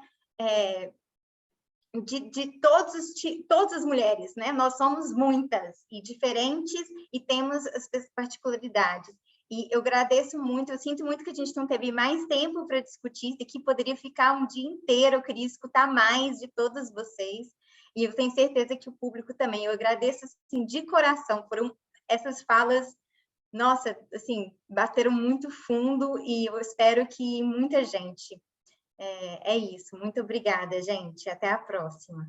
de todas as mulheres, né? Nós somos muitas e diferentes e temos as particularidades. E eu agradeço muito, eu sinto muito que a gente não teve mais tempo para discutir, isso aqui poderia ficar um dia inteiro, eu queria escutar mais de todas vocês, e eu tenho certeza que o público também. Eu agradeço, assim, de coração, essas falas, nossa, assim, bateram muito fundo, e eu espero que muita gente... É isso, muito obrigada, gente, até a próxima.